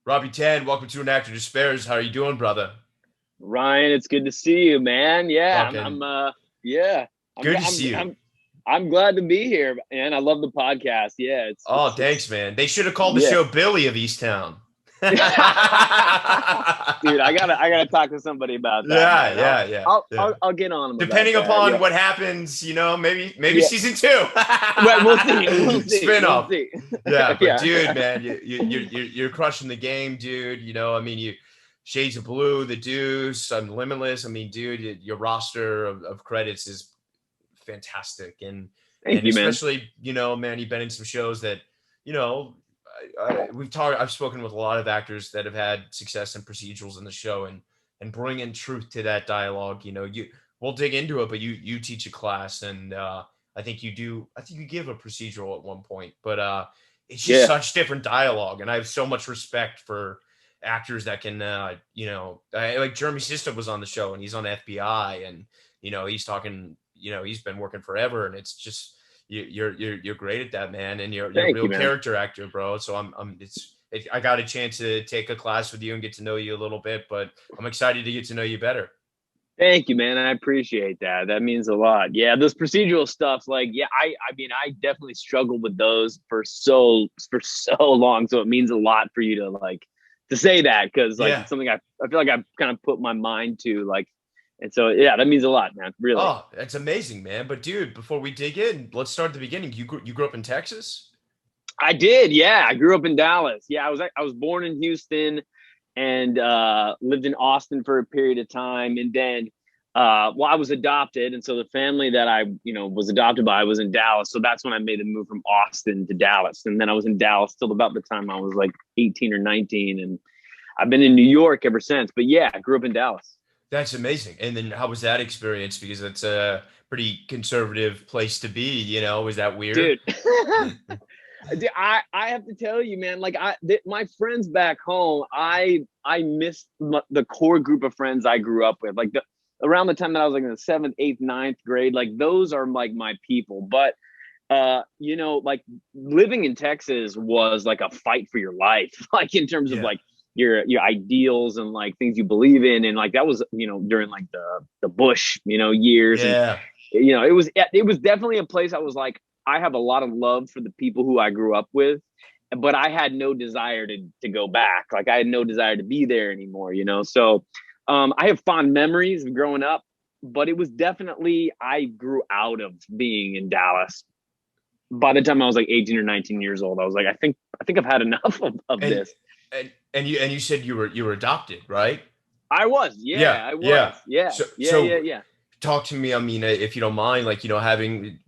Robbie Tann, welcome to An Actor Despairs. How are you doing, brother? Ryan, it's good to see you, man. Yeah, Fucking yeah, I'm, good to I'm, see you. I'm, I'm glad to be here, man. I love the podcast. Yeah, Oh, thanks, man. They should have called the yeah. show Billy of Easttown. Dude, I gotta talk to somebody about that, Yeah, man. yeah, yeah, yeah. I'll get on them about Depending that. upon Yeah, what happens, maybe yeah. season two. Right, we'll see. We'll see. We'll Spin-off. see. Yeah, but Yeah. dude, man, you're crushing the game, dude. You Shades of Blue, The Deuce, Limitless. I mean, dude, your roster of credits is fantastic, and Thank you, man. especially man, you've been in some shows that you know I've spoken with a lot of actors that have had success in procedurals in the show, and bringing truth to that dialogue. We'll dig into it, but you teach a class, and I think you give a procedural at one point, but it's just Yeah. such different dialogue, and I have so much respect for actors that can like Jeremy Sisto was on the show, and he's on FBI, and he's talking, he's been working forever, and it's just you're great at that, man, and you're a Thank real you, man. character actor, bro. So I got a chance to take a class with you and get to know you a little bit, but I'm excited to get to know you better. Thank you, man. I appreciate that. That means a lot. Yeah, those procedural stuff, like, yeah, I mean, I definitely struggled with those for so long. So it means a lot for you to say that, because like Yeah. it's something I feel like I've kind of put my mind to, like, and so yeah, that means a lot, man. Really. Oh, that's amazing, man. But dude, before we dig in, let's start at the beginning. You grew up in Texas? I did, yeah. I grew up in Dallas. Yeah, I was born in Houston and lived in Austin for a period of time, and then well, I was adopted, and so the family that I was adopted by was in Dallas. So that's when I made the move from Austin to Dallas, and then I was in Dallas till about the time I was like 18 or 19, and I've been in New York ever since. But yeah, I grew up in Dallas. That's amazing. And then how was that experience? Because it's a pretty conservative place to be, Was that weird? Dude. Dude, I have to tell you, man, like my friends back home, I miss the core group of friends I grew up with. Like around the time that I was like in the seventh, eighth, ninth grade, like those are like my people. But like living in Texas was like a fight for your life, like in terms of Yeah. like your ideals and like things you believe in. And like that was, during like the Bush, years. And Yeah. it was definitely a place I was like, I have a lot of love for the people who I grew up with, but I had no desire to go back. Like I had no desire to be there anymore. So I have fond memories of growing up, but it was definitely, I grew out of being in Dallas. By the time I was like 18 or 19 years old, I was like, I think I've had enough of And this. and you said you were adopted, right? I was, Yeah. yeah, I was. Yeah. Yeah, So yeah, yeah, so yeah. talk to me. I mean, if you don't mind, like, having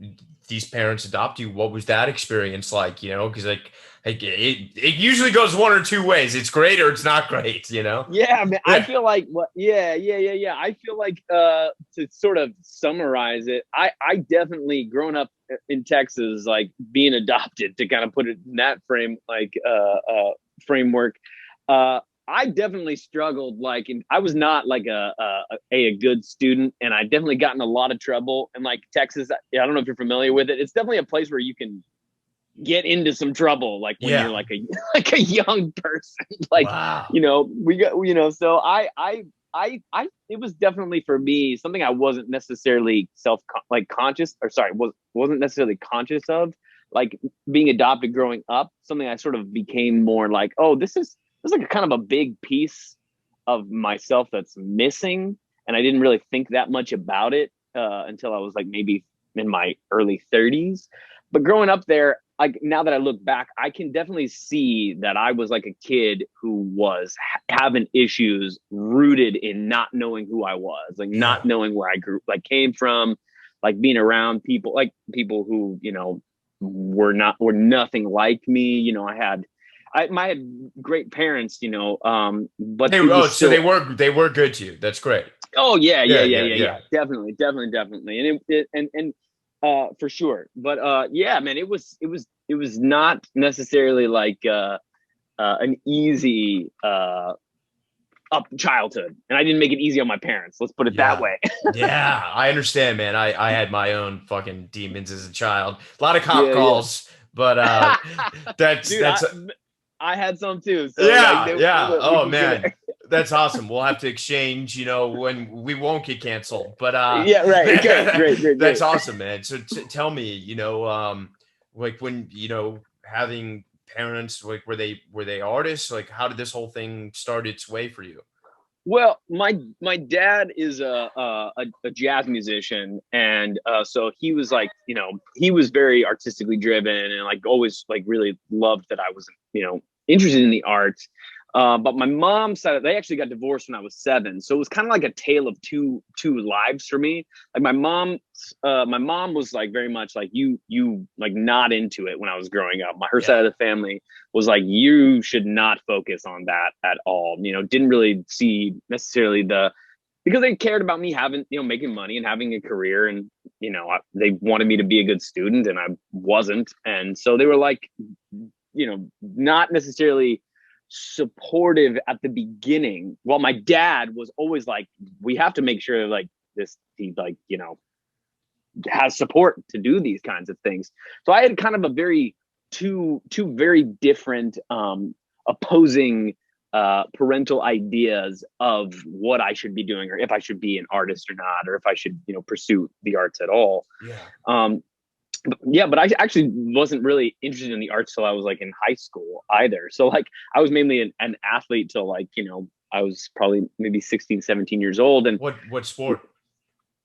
these parents adopt you, what was that experience like? Because like it usually goes one or two ways. It's great or it's not great. Yeah, man. I Yeah. feel like yeah. I feel like to sort of summarize it, I definitely grown up in Texas, like being adopted, to kind of put it in that framework. I definitely struggled, like, and I was not like a good student, and I definitely got in a lot of trouble. And like Texas, I don't know if you're familiar with it. It's definitely a place where you can get into some trouble, like when you're Yeah. like a like a young person. Like, Wow. we got, so I it was definitely for me something I wasn't necessarily conscious, or sorry, wasn't necessarily conscious of, like being adopted growing up. Something I sort of became more like, oh, this is like a kind of a big piece of myself that's missing, and I didn't really think that much about it until I was like maybe in my early 30s. But growing up there, like now that I look back, I can definitely see that I was like a kid who was having issues rooted in not knowing who I was, like Yeah. not knowing where I came from, like being around people who were nothing like me. I had great parents, but it was So still. they were good to you. That's great. Oh yeah, yeah, Yeah, yeah, yeah, yeah, yeah. yeah. Definitely, and for sure. But yeah, man, it was not necessarily like an easy up childhood, and I didn't make it easy on my parents. Let's put it that Yeah. way. Yeah, I understand, man. I had my own fucking demons as a child. A lot of cop Yeah, yeah. calls, but that's Dude, that's I had some too. So like, Yeah, they, yeah. we Oh can man, connect. that's awesome. We'll have to exchange, when we won't get canceled. But Yeah, right. Okay, great, great, that's great. awesome, man. So tell me, like when having parents, like were they artists? Like how did this whole thing start its way for you? Well, my dad is a jazz musician, and so he was like, he was very artistically driven, and like always like really loved that I was, interested in the arts. But my mom said they actually got divorced when I was 7, so it was kind of like a tale of two lives for me. Like my mom was like very much like you like not into it when I was growing up. Her Yeah. side of the family was like, you should not focus on that at all. Didn't really see necessarily because they cared about me having, making money and having a career. And, they wanted me to be a good student and I wasn't. And so they were like, not necessarily supportive at the beginning. While my dad was always like, we have to make sure like he like, has support to do these kinds of things. So I had kind of a two very different opposing parental ideas of what I should be doing, or if I should be an artist or not, or if I should pursue the arts at all. Yeah. But I actually wasn't really interested in the arts till I was like in high school either. So like I was mainly an athlete till like I was probably maybe 16, 17 years old. And What sport?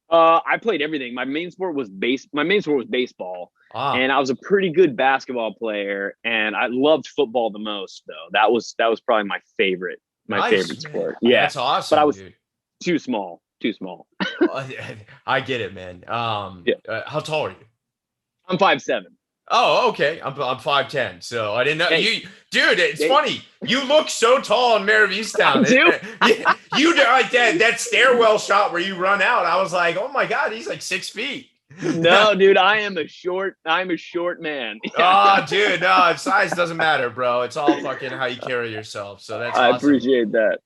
I played everything. My main sport was baseball, Ah, and I was a pretty good basketball player. And I loved football the most, though. That was probably my favorite nice, man. sport. Yeah, That's but I awesome, was dude. too small, too small. I get it, man. Yeah, How tall are you? I'm 5'7". Oh, okay. I'm 5'10", so I didn't know Hey, you, dude. It's hey, funny. You look so tall in Mare Of I Easttown. do. You like that stairwell shot where you run out. I was like, oh my god, he's like 6 feet. No, dude, I'm a short man. Oh, dude, no, size doesn't matter, bro. It's all fucking how you carry yourself. So that's I awesome. appreciate that.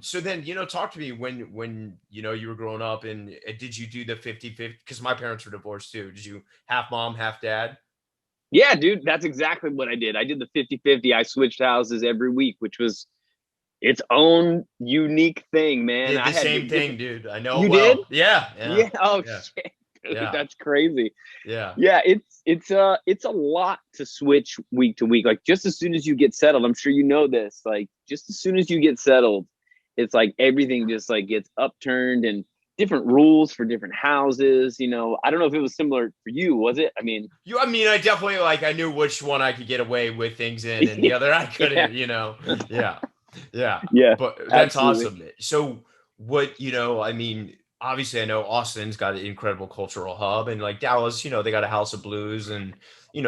So then, talk to me when you were growing up, and did you do the 50-50? Because my parents were divorced too. Did you half mom, half dad? Yeah, dude, that's exactly what I did. I did the 50-50. I switched houses every week, which was its own unique thing, man. Did I the had same thing, different. dude. I know You it did? well. Yeah, yeah, Yeah. Oh yeah, shit, dude, yeah, that's crazy. yeah. Yeah, it's a lot to switch week to week. Like just as soon as you get settled, I'm sure you know this. Like just as soon as you get settled, it's like everything just like gets upturned and different rules for different houses. I don't know if it was similar for you. Was it? I mean, I mean, I definitely I knew which one I could get away with things in, and the other I yeah, couldn't. Yeah, yeah. yeah, But that's absolutely. awesome. So what I mean, obviously I know Austin's got an incredible cultural hub, and like Dallas, they got a House of Blues and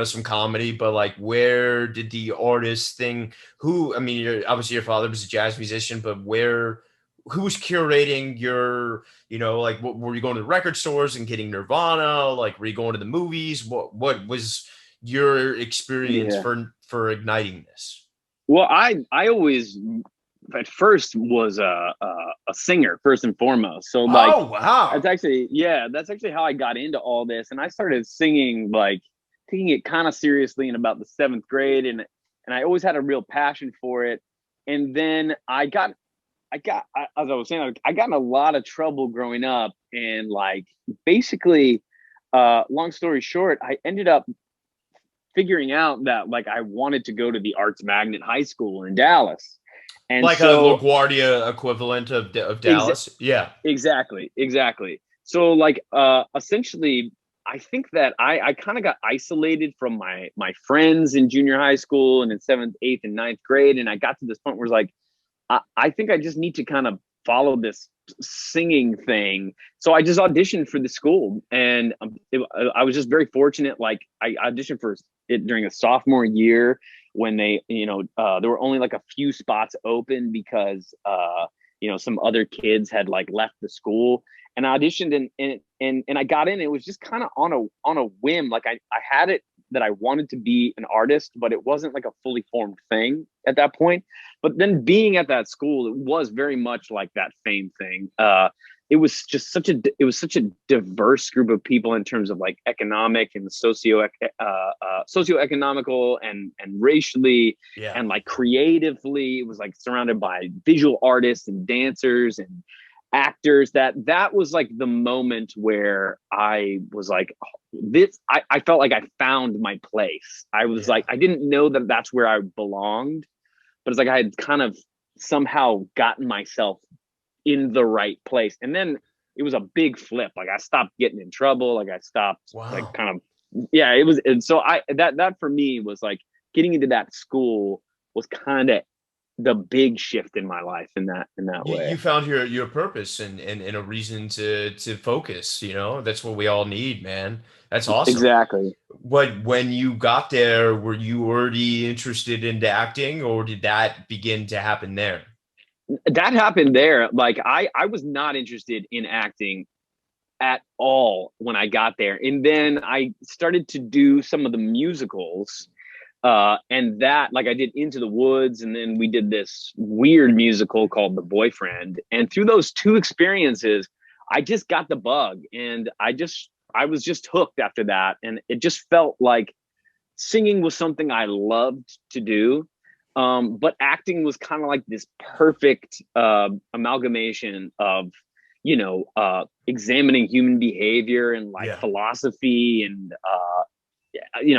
some comedy. But like, where did the artist thing? Who? I mean, obviously your father was a jazz musician, but where? Who's curating your? Like, were you going to the record stores and getting Nirvana? Like, were you going to the movies? What was your experience Yeah. for igniting this? Well, I always at first was a singer first and foremost. So like Oh wow! that's actually how I got into all this. And I started singing, like taking it kind of seriously in about the 7th grade, and I always had a real passion for it. And then as I was saying, I got in a lot of trouble growing up, and like basically, long story short, I ended up figuring out that like I wanted to go to the Arts Magnet High School in Dallas. And Like a so LaGuardia equivalent of ex- Dallas. Yeah. exactly. So like essentially I think that I kind of got isolated from my friends in junior high school and in 7th, 8th, and 9th grade. And I got to this point where it's like, I think I just need to kind of follow this singing thing. So I just auditioned for the school, and I was just very fortunate. Like I auditioned for it during a sophomore year when they, there were only like a few spots open because, some other kids had like left the school, and I auditioned and I got in. It was just kind of on a whim. Like I had it that I wanted to be an artist, but it wasn't like a fully formed thing at that point. But then being at that school, it was very much like that fame thing. it was just such a diverse group of people in terms of like economic and socioeconomical and racially Yeah. and like creatively. It was like surrounded by visual artists and dancers and actors. That was like the moment where I was like, I felt like I found my place. I was Yeah. like, I didn't know that that's where I belonged, but it's like I had kind of somehow gotten myself in the right place. And then it was a big flip. Like I stopped getting in trouble. Like I stopped like Wow. kind of, yeah, it was. And so that for me was like getting into that school was kind of the big shift in my life in that You way. found your purpose and a reason to focus, that's what we all need, man. That's awesome. Exactly. When you got there, were you already interested into acting, or did that begin to happen there? That happened there. Like I was not interested in acting at all when I got there. And then I started to do some of the musicals. And that, like, I did Into the Woods, and then we did this weird musical called The Boyfriend. And through those two experiences, I just got the bug, and I was just hooked after that. And it just felt like singing was something I loved to do. But acting was kind of like this perfect amalgamation of, examining human behavior and like Yeah. philosophy and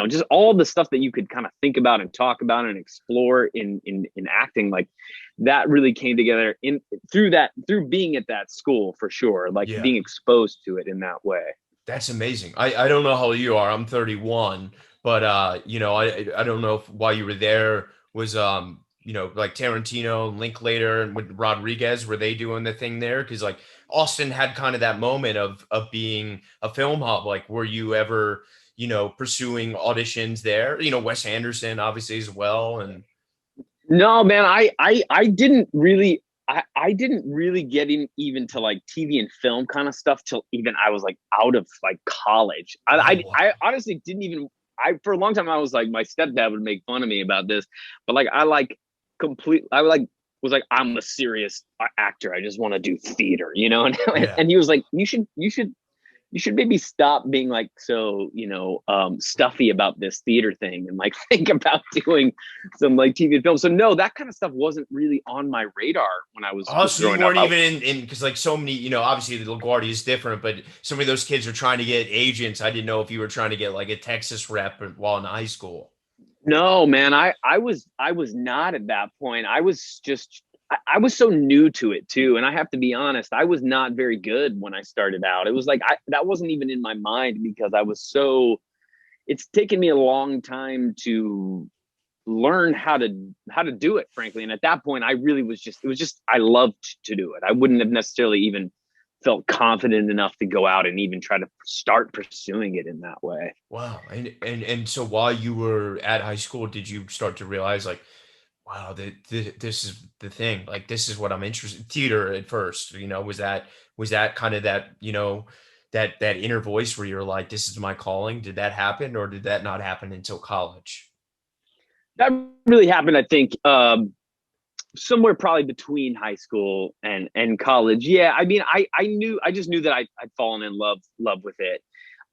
just all the stuff that you could kind of think about and talk about and explore in acting. Like that really came together in through being at that school for sure, like Yeah. being exposed to it in that way. That's amazing. I don't know how old you are. I'm 31, but I don't know if while you were there was like Tarantino, Linklater, and with Rodriguez, were they doing the thing there? Because like Austin had kind of that moment of being a film hub. Like, were you ever pursuing auditions there? Wes Anderson obviously as well, and No, man, I didn't really I didn't really get in even to like TV and film kind of stuff till even I was like out of like college. oh I wow, honestly didn't even I for a long time I was like my stepdad would make fun of me about this, but like I like was like I'm a serious actor. I just want to do theater, yeah. and he was like you should maybe stop being like so stuffy about this theater thing and like think about doing some like TV and film. So no, that kind of stuff wasn't really on my radar when I Oh, was so you growing up. weren't even in because like so many, obviously the LaGuardia is different, but so many of those kids are trying to get agents. I didn't know if you were trying to get like a Texas rep while in high school. No, man, I was not at that point. I was so new to it too, and I have to be honest, I was not very good when I started out. It was like that wasn't even in my mind because I was so. It's taken me a long time to learn how to do it, frankly. And at that point, I really was just it was just I loved to do it. I wouldn't have necessarily even felt confident enough to go out and even try to start pursuing it in that way. Wow. And so while you were at high school, did you start to realize like, wow, this is the thing. Like this is what I'm interested in. Theater at first, was that kind of that, that inner voice where you're like, this is my calling. Did that happen or did that not happen until college? That really happened, I think, somewhere probably between high school and college. Yeah, I mean, I just knew that I'd fallen in love with it,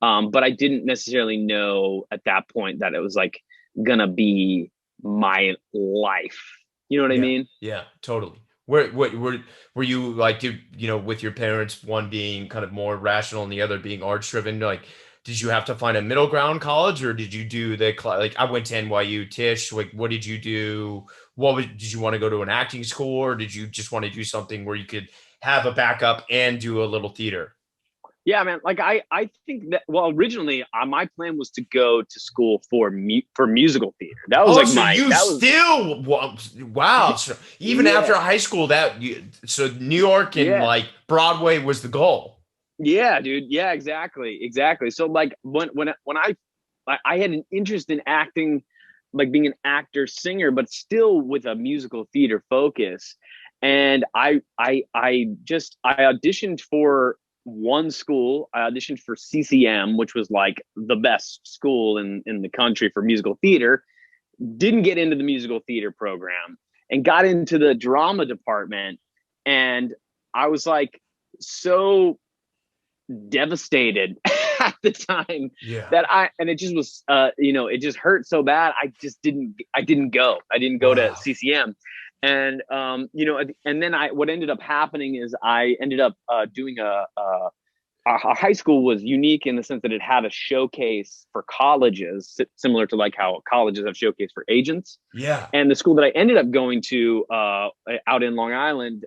but I didn't necessarily know at that point that it was like gonna be my life. You know what I Yeah. mean? Yeah, totally. Were you like, with your parents, one being kind of more rational and the other being arts driven, like, did you have to find a middle ground college or did you do like I went to NYU Tisch, like what did you do? Did you want to go to an acting school or did you just want to do something where you could have a backup and do a little theater? Yeah, man. Like I think that well, originally my plan was to go to school for musical theater. That was Oh, like so my you that was still wow. So even after yeah high school, so New York and yeah. like Broadway was the goal. Yeah, dude. Yeah, exactly. So like when I had an interest in acting, like being an actor, singer, but still with a musical theater focus. And I auditioned for one school. I auditioned for CCM, which was like the best school in the country for musical theater. Didn't get into the musical theater program and got into the drama department. And I was like, so devastated at the time Yeah. that and it just was, it just hurt so bad. I didn't go. I didn't go to Wow. CCM. And, and then what ended up happening is I ended up doing our high school was unique in the sense that it had a showcase for colleges, similar to like how colleges have showcase for agents. Yeah. And the school that I ended up going to out in Long Island,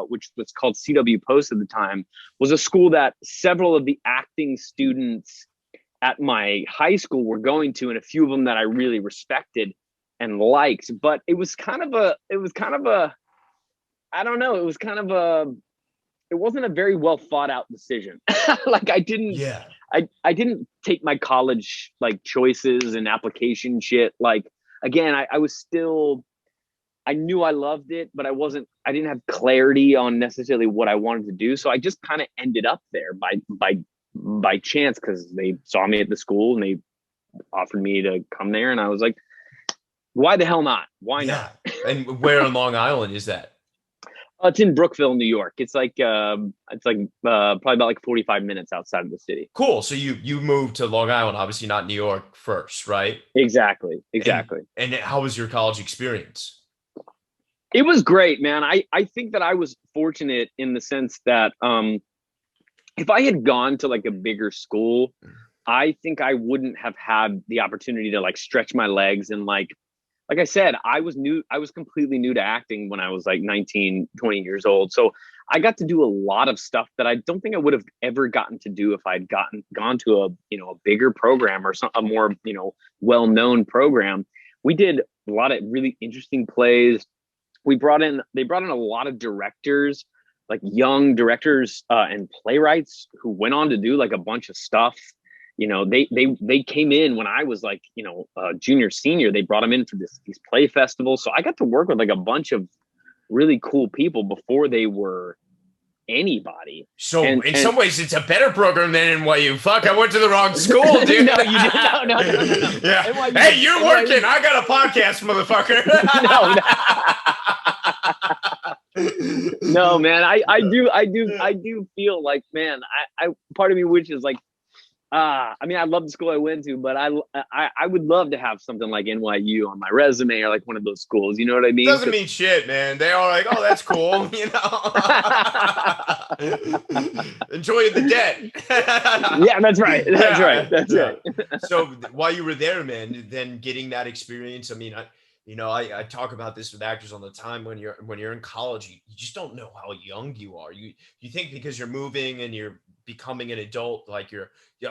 which was called CW Post at the time, was a school that several of the acting students at my high school were going to, and a few of them that I really respected and liked. But it was kind of a, I don't know, it wasn't a very well thought out decision. Like Yeah. I didn't take my college like choices and application shit. Like, again, I was still, I knew I loved it, but I didn't have clarity on necessarily what I wanted to do. So I just kind of ended up there by chance, because they saw me at the school and they offered me to come there. And I was like, why the hell not? Why not? And where on Long Island is that? It's in Brookville, New York. It's like probably about like 45 minutes outside of the city. Cool. So you moved to Long Island, obviously not New York first, right? Exactly. And how was your college experience? It was great, man. I think that I was fortunate in the sense that if I had gone to like a bigger school, I think I wouldn't have had the opportunity to like stretch my legs. And like I said, I was completely new to acting when I was like 19, 20 years old. So I got to do a lot of stuff that I don't think I would have ever gotten to do if I'd gone to a bigger program or a more, well-known program. We did a lot of really interesting plays. They brought in a lot of directors, like young directors and playwrights who went on to do like a bunch of stuff. They came in when I was like, junior, senior. They brought them in for these play festivals. So I got to work with like a bunch of really cool people before they were anybody. So in some ways, it's a better program than NYU. Fuck, I went to the wrong school, dude. No, you did. No. Yeah. NYU, hey, you're working. I got a podcast, motherfucker. No, man. I do feel like, man, I part of me wishes like, I mean, I love the school I went to, but I would love to have something like NYU on my resume or like one of those schools. You know what I mean? Doesn't mean shit, man. They are like, oh, that's cool. Enjoy the debt. Yeah, that's right. That's right. So while you were there, man, then getting that experience, I mean, I talk about this with actors all the time. When you're in college, you just don't know how young you are. You think because you're moving and you're becoming an adult, like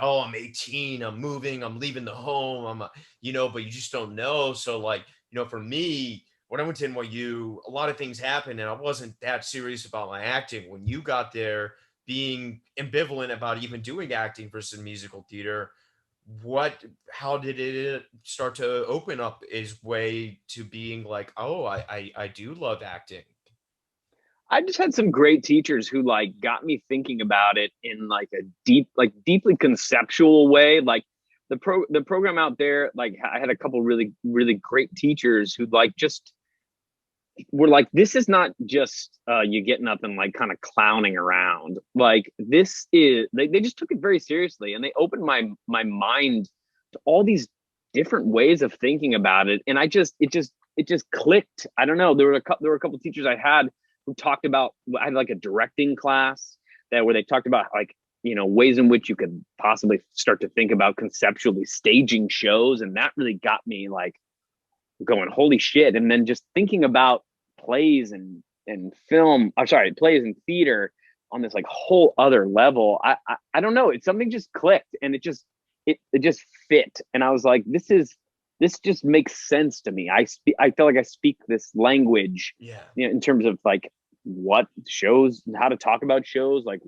I'm 18, I'm moving, I'm leaving the home, but you just don't know. So like, for me, when I went to NYU, a lot of things happened and I wasn't that serious about my acting. When you got there, being ambivalent about even doing acting versus musical theater, how did it start to open up its way to being like, oh, I do love acting? I just had some great teachers who like got me thinking about it in like a deeply conceptual way. Like the program out there, like I had a couple really, really great teachers who like just were like, this is not just you get nothing, like kind of clowning around. Like this is, they just took it very seriously, and they opened my mind to all these different ways of thinking about it. And it just clicked. I don't know. There were a couple teachers I had who talked about, I had like a directing class where they talked about like, ways in which you could possibly start to think about conceptually staging shows. And that really got me like going, holy shit. And then just thinking about plays and plays and theater on this like whole other level. I don't know. It's something just clicked, and it just fit. And I was like, this just makes sense to me. I feel like I speak this language, in terms of like what shows, how to talk about shows. Like,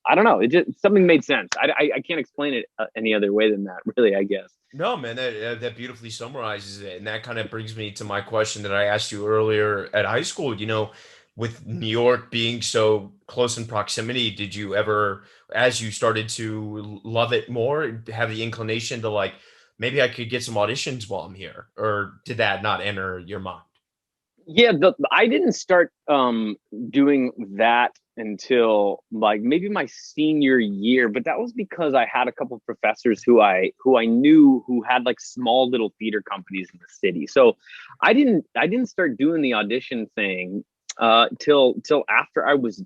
I don't know. It just, something made sense. I can't explain it any other way than that, really, I guess. No, man, that beautifully summarizes it. And that kind of brings me to my question that I asked you earlier at high school. With New York being so close in proximity, did you ever, as you started to love it more, have the inclination to like, maybe I could get some auditions while I'm here? Or did that not enter your mind? Yeah, I didn't start doing that until like maybe my senior year, but that was because I had a couple of professors who I knew who had like small little theater companies in the city. So I didn't start doing the audition thing till after I was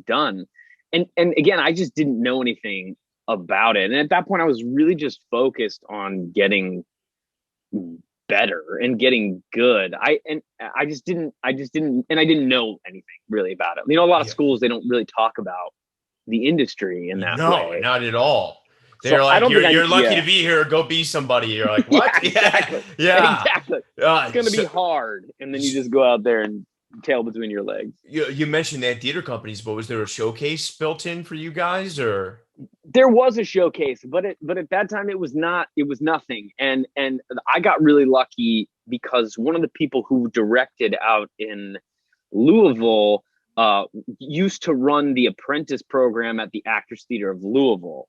done. And again, I just didn't know anything about it. And at that point I was really just focused on getting better and getting good. I didn't know anything really about it. You know, a lot of Yeah. schools, they don't really talk about the industry in that No, way. not at all. So They're I like, don't think you're lucky to yeah. be here. Go be somebody. You're like, Yeah, what? Yeah, exactly. yeah. Exactly. It's going to So, be hard. And then you just go out there and tail between your legs. you mentioned they had theater companies, but was there a showcase built in for you guys, or? There was a showcase, but at that time it was nothing. And I got really lucky because one of the people who directed out in Louisville uh, used to run the apprentice program at the Actors Theater of Louisville.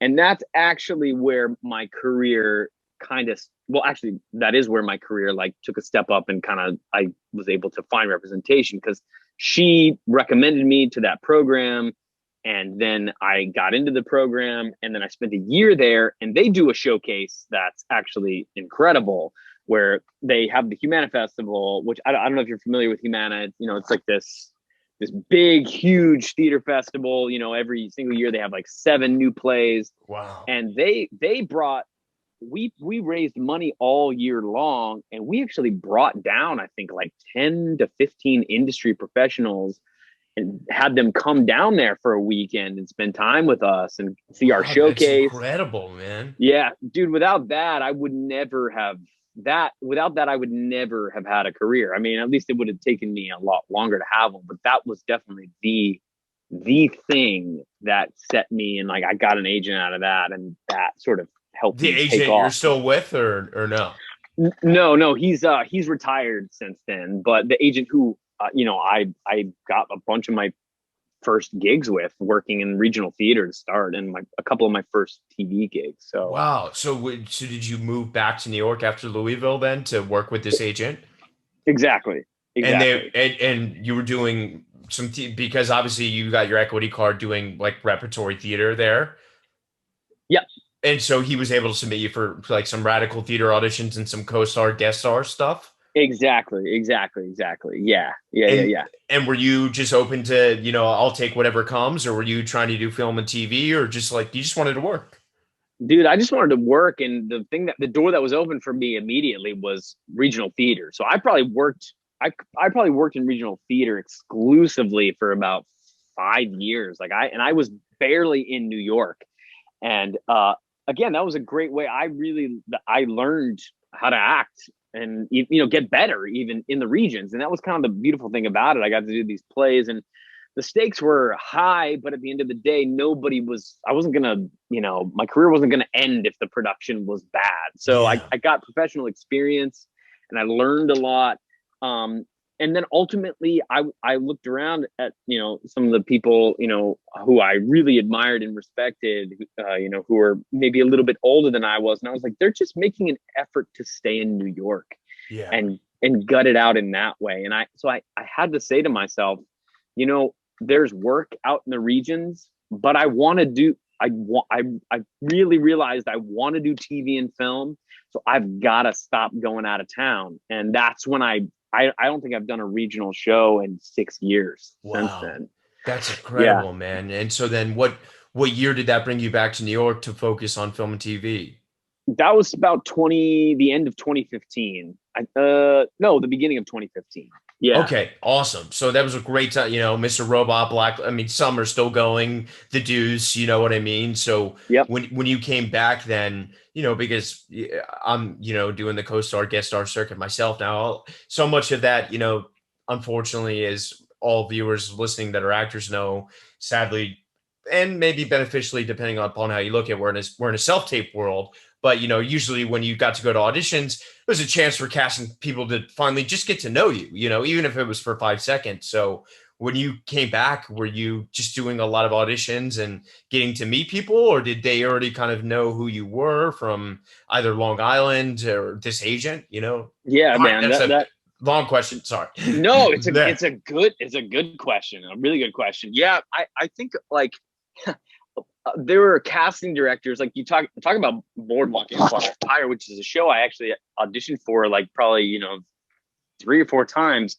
And that's actually where my career kind of, well, actually, that is where my career like took a step up and kind of I was able to find representation because she recommended me to that program. And then I got into the program and then I spent a year there and they do a showcase that's actually incredible where they have the Humana Festival, which I don't know if you're familiar with Humana. You know, it's like this big, huge theater festival. You know, every single year they have like 7 new plays, Wow. and they brought we raised money all year long, and we actually brought down I think like 10 to 15 industry professionals and had them come down there for a weekend and spend time with us and see our Wow, that's showcase. incredible, man. Yeah, dude, without that, I would never have without that, I would never have had a career. I mean, at least it would have taken me a lot longer to have one, but that was definitely the thing that set me and like I got an agent out of that and that sort of helped The me take agent you're off. still with, or no? No, he's retired since then, but the agent who I got a bunch of my first gigs with working in regional theater to start and a couple of my first TV gigs. So Wow. So, so did you move back to New York after Louisville then to work with this agent? exactly, And exactly. you were doing because obviously you got your equity card doing like repertory theater there. Yep, And so he was able to submit you for like some radical theater auditions and some co-star guest star stuff. exactly. And Yeah. and were you just open to, I'll take whatever comes, or were you trying to do film and TV, or just like you just wanted to work? Dude, I just wanted to work, and the door that was open for me immediately was regional theater. So I probably worked in regional theater exclusively for about 5 years. I was barely in New York, and again, that was a great way. I learned how to act and get better even in the regions, and that was kind of the beautiful thing about it. I got to do these plays, and the stakes were high, but at the end of the day, I wasn't gonna, my career wasn't gonna end if the production was bad. So Yeah. I got professional experience and I learned a lot. Um, and then ultimately I looked around at, some of the people, who I really admired and respected, who were maybe a little bit older than I was. And I was like, they're just making an effort to stay in New York Yeah. and gut it out in that way. And I had to say to myself, there's work out in the regions, but I really realized I want to do TV and film. So I've got to stop going out of town. And that's when I don't think I've done a regional show in 6 years since Wow. then. That's Yeah. incredible, man. And so then what year did that bring you back to New York to focus on film and TV? That was about the end of 2015. No, the beginning of 2015. Yeah. Okay, awesome. So that was a great time, Mr. Robot Black. I mean, some are still going, the Deuce, you know what I mean? So Yep. when you came back then, because I'm, doing the co-star guest star circuit myself now, so much of that, unfortunately, as all viewers listening that are actors know, sadly, and maybe beneficially, depending upon how you look at it, we're in a self-tape world. But usually when you got to go to auditions, it was a chance for casting people to finally just get to know you, even if it was for 5 seconds. So when you came back, were you just doing a lot of auditions and getting to meet people, or did they already kind of know who you were from either Long Island or this agent? Yeah, All right, man. that's That a that Long question. Sorry. No, it's a good question. A really good question. Yeah, I think like there were casting directors like you talk about Boardwalk Empire, which is a show I actually auditioned for like probably 3 or 4 times,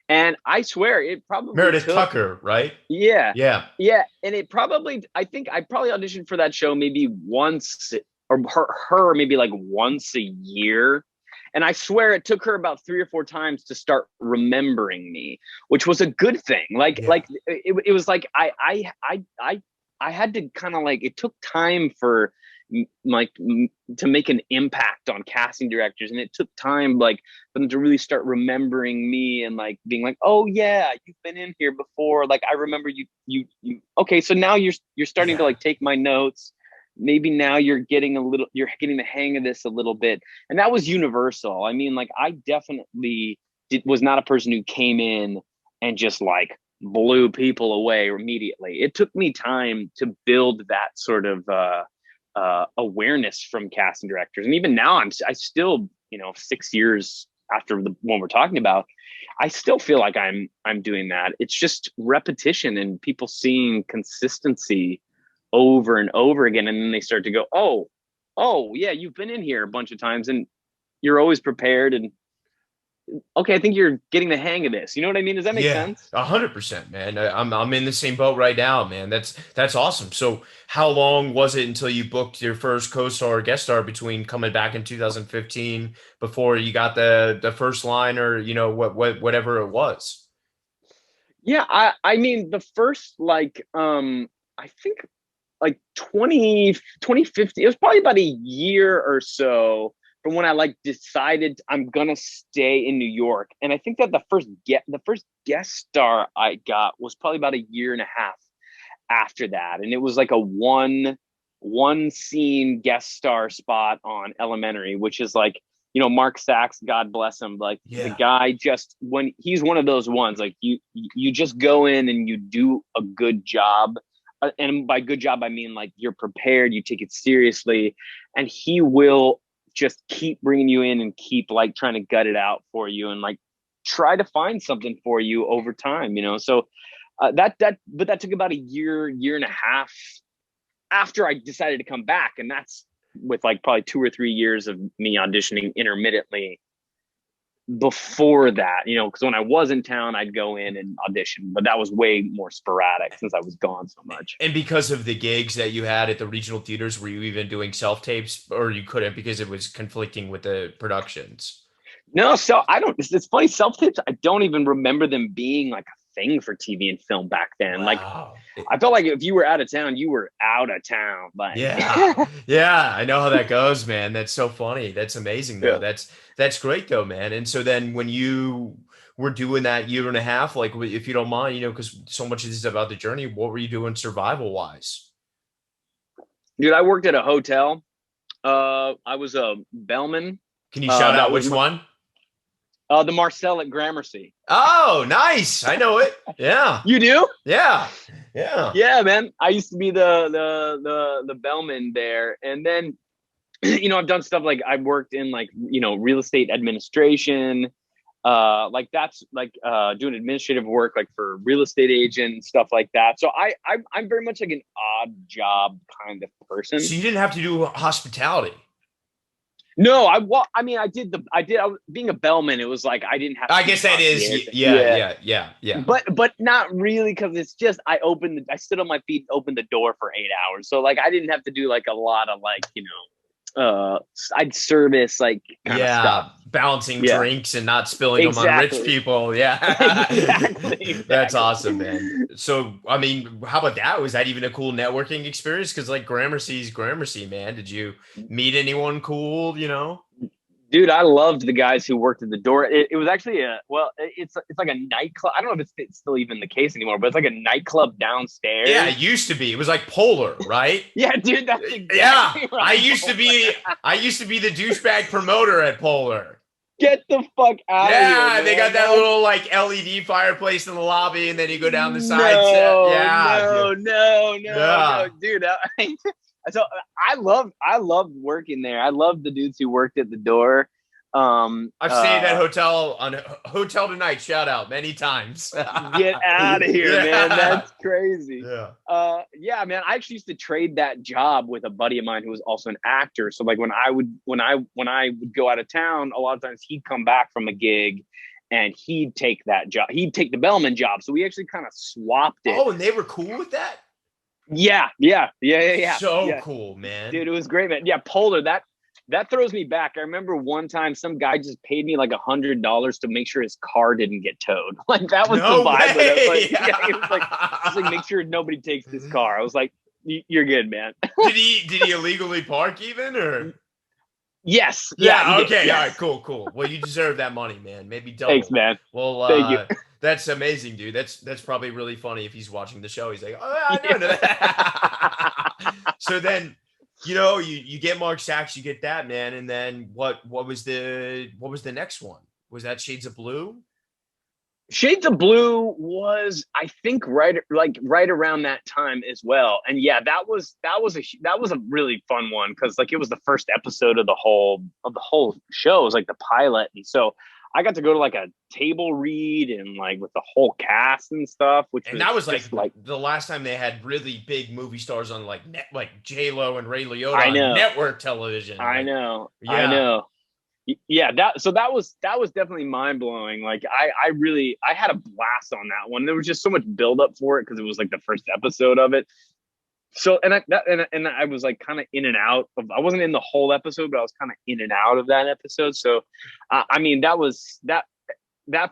and I swear it probably Meredith took, Tucker, right? yeah, Yeah. yeah, and it probably I think I probably auditioned for that show maybe once or her maybe like once a year. And I swear it took her about 3 or 4 times to start remembering me, which was a good thing. Like, Yeah. it was like I had to kind of like, it took time for like to make an impact on casting directors, and it took time like for them to really start remembering me and like being like, oh yeah, you've been in here before. Like I remember you. Okay, so now you're starting to like take my notes. Maybe now you're getting the hang of this a little bit. And that was universal. I mean, like I definitely was not a person who came in and just like blew people away immediately. It took me time to build that sort of awareness from casting directors. And even now I still, 6 years after the one we're talking about, I still feel like I'm doing that. It's just repetition and people seeing consistency over and over again, and then they start to go, oh yeah, you've been in here a bunch of times and you're always prepared, and okay, I think you're getting the hang of this. You know what I mean? Does that make sense? 100%, man. I'm in the same boat right now, man. That's awesome. So how long was it until you booked your first co-star or guest star between coming back in 2015 before you got the first line, or whatever it was? Yeah, I mean the first like I think like 2015, it was probably about a year or so from when I like decided I'm gonna stay in New York. And I think that the first guest star I got was probably about a year and a half after that. And it was like a one scene guest star spot on Elementary, which is like, Mark Sachs, God bless him. Like the guy just, when he's one of those ones, like you just go in and you do a good job. And by good job, I mean like you're prepared, you take it seriously, and he will just keep bringing you in and keep like trying to gut it out for you and like try to find something for you over time, So but that took about a year and a half after I decided to come back, and that's with like probably 2 or 3 years of me auditioning intermittently before that, because when I was in town, I'd go in and audition, but that was way more sporadic since I was gone so much. And because of the gigs that you had at the regional theaters, were you even doing self-tapes, or you couldn't because it was conflicting with the productions? No, so it's funny, self-tapes, I don't even remember them being like a thing for TV and film back then. Wow. Like I felt like if you were out of town, you were out of town. Like yeah, I know how that goes, man. That's so funny. That's amazing though. Yeah. That's great though, man. And so then when you were doing that year and a half, like if you don't mind, because so much of this is about the journey, what were you doing survival wise? Dude, I worked at a hotel. I was a bellman. Can you shout out which one? The Marcel at Gramercy. Oh, nice. I know it. Yeah. You do? Yeah. Yeah, man. I used to be the bellman there. And then, I've done stuff like I've worked in like, real estate administration. Like that's like doing administrative work like for real estate agent and stuff like that. So I'm very much like an odd job kind of person. So you didn't have to do hospitality. No, I did being a bellman. It was like I didn't have to. I guess that is yeah. But not really, because it's just I stood on my feet, opened the door for 8 hours. So like I didn't have to do like a lot of like I'd service like kind of stuff, balancing drinks and not spilling them on rich people. Yeah, exactly. That's awesome, man. So I mean, how about that? Was that even a cool networking experience? Because like Gramercy's Gramercy, man. Did you meet anyone cool? Dude, I loved the guys who worked at the door. It was actually it's like a nightclub. I don't know if it's still even the case anymore, but it's like a nightclub downstairs. Yeah, it used to be. It was like Polar, right? Yeah, dude, that's exactly right. I used to be the douchebag promoter at Polar. Get the fuck out of here. Yeah, they got that little like LED fireplace in the lobby, and then you go down the side. No, dude. So I loved working there. I loved the dudes who worked at the door. I've stayed at Hotel Tonight. Shout out many times. Get out of here, man. That's crazy. Yeah. Yeah, man. I actually used to trade that job with a buddy of mine who was also an actor. So like when I would go out of town, a lot of times he'd come back from a gig and he'd take that job. He'd take the bellman job. So we actually kind of swapped it. Oh, and they were cool with that? Yeah. So cool, man. Dude, it was great, man. Yeah, Polar, that throws me back. I remember one time some guy just paid me like $100 to make sure his car didn't get towed. Like that was the vibe. It was like, make sure nobody takes this car. I was like, you're good, man. Did he illegally park even, or? Yes. Yeah. Okay. Yes. All right. Cool. Well, you deserve that money, man. Maybe double. Thanks, man. Well, thank you. That's amazing, dude. That's probably really funny if he's watching the show. He's like, oh, I know that. So then, you get Mark Sachs, you get that, man, and then what was the next one? Was that Shades of Blue? Shades of Blue was, I think, right around that time as well. And yeah, that was a really fun one because like it was the first episode of the whole show. It was like the pilot, and so I got to go to like a table read and like with the whole cast and stuff. That was like the last time they had really big movie stars on like J-Lo and Ray Liotta on network television. I know. Yeah, that was definitely mind blowing. Like I had a blast on that one. There was just so much build up for it because it was like the first episode of it. So and I was like kind of in and out of. I wasn't in the whole episode, but I was kind of in and out of that episode. So I mean that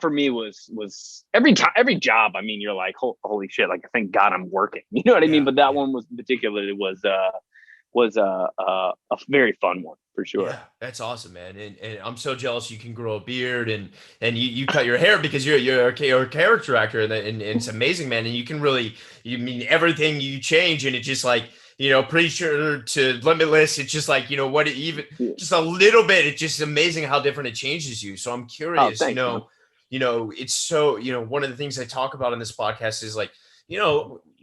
for me was every job. I mean, you're like holy shit! Like thank God I'm working. You know what I mean? But that one was particularly was a very fun one for sure. Yeah, that's awesome, man. And I'm so jealous you can grow a beard and you cut your hair because you're a character actor and it's amazing, man. And you can really, mean everything you change and it's just like, Preacher to Limitless. It's just like, just a little bit. It's just amazing how different it changes you. So I'm curious, thanks, it's so, one of the things I talk about in this podcast is like,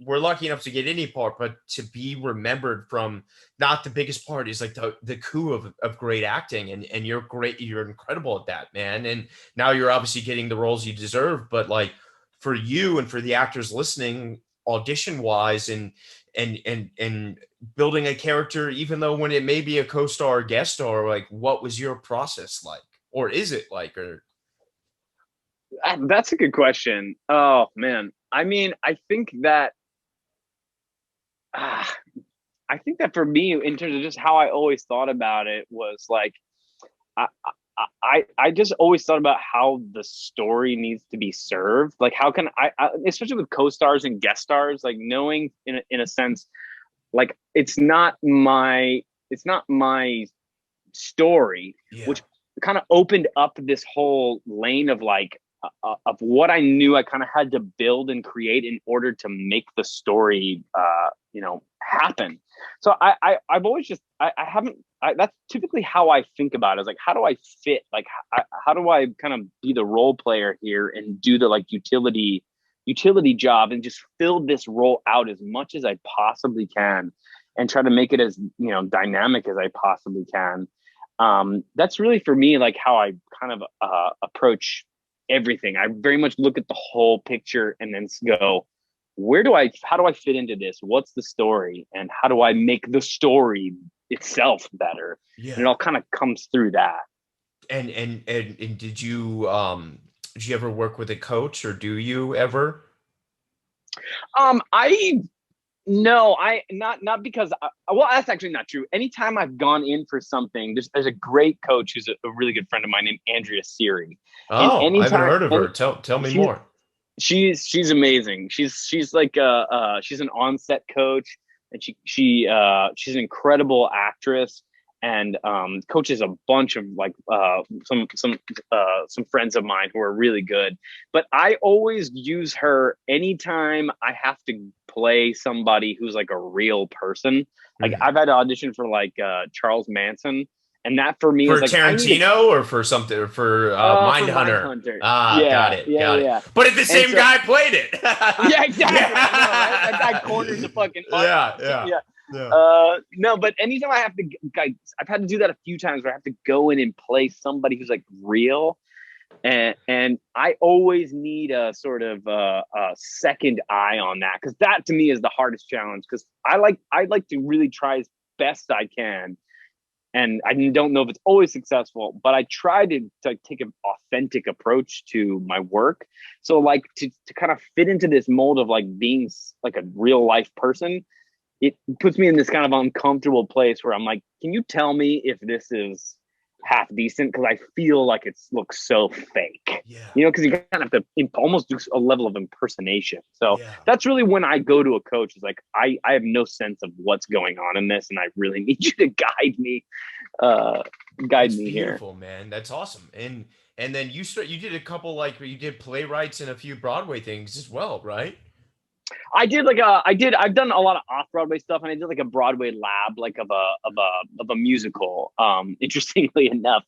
we're lucky enough to get any part, but to be remembered from not the biggest part is like the coup of great acting. And you're great. You're incredible at that, man. And now you're obviously getting the roles you deserve, but like for you and for the actors listening audition wise and building a character, even though when it may be a co-star or guest star, like what was your process like, or is it like, or? That's a good question. Oh man. I mean, I think that for me, in terms of just how I always thought about it, was like, I just always thought about how the story needs to be served. Like, how can I especially with co-stars and guest stars, like knowing in a sense, like it's not my story, which kind of opened up this whole lane of like, of what I knew I kind of had to build and create in order to make the story, happen. So I've always just, that's typically how I think about it. Is like, how do I fit? Like, how do I kind of be the role player here and do the like utility job and just fill this role out as much as I possibly can and try to make it as, dynamic as I possibly can. That's really for me, like how I kind of approach everything. I very much look at the whole picture and then go, how do I fit into this? What's the story? And how do I make the story itself better? Yeah. And it all kind of comes through that. And did you ever work with a coach, or do you ever? Not because well, that's actually not true. Anytime I've gone in for something, there's a great coach who's a really good friend of mine named Andrea Siri. Oh, I haven't heard of her. Tell me more. She's amazing. She's like she's an on-set coach, and she's an incredible actress, and coaches a bunch of like some friends of mine who are really good. But I always use her anytime I have to play somebody who's like a real person. Like I've had to audition for like Charles Manson. And that for me for is like Tarantino or for something or for Mindhunter. Got it. But if the same guy played it. Yeah, exactly. That guy cornered the fucking audience. Yeah. Yeah. No, but anytime I have to, I've had to do that a few times where I have to go in and play somebody who's like real, and I always need a sort of a second eye on that, because that to me is the hardest challenge. Because I like to really try as best I can, and I don't know if it's always successful, but I try to take an authentic approach to my work. So like to kind of fit into this mold of like being like a real life person, it puts me in this kind of uncomfortable place where I'm like, can you tell me if this is half decent? Because I feel like it looks so fake, Yeah. because you kind of have to almost do a level of impersonation. So Yeah. that's really when I go to a coach. It's like, I have no sense of what's going on in this, and I really need you to uh, guide That's me here. beautiful, man. That's awesome. And then you did a couple, like, you did playwrights and a few Broadway things as well, right? I've done a lot of off Broadway stuff, and I did like a Broadway lab, like of a musical. Interestingly enough,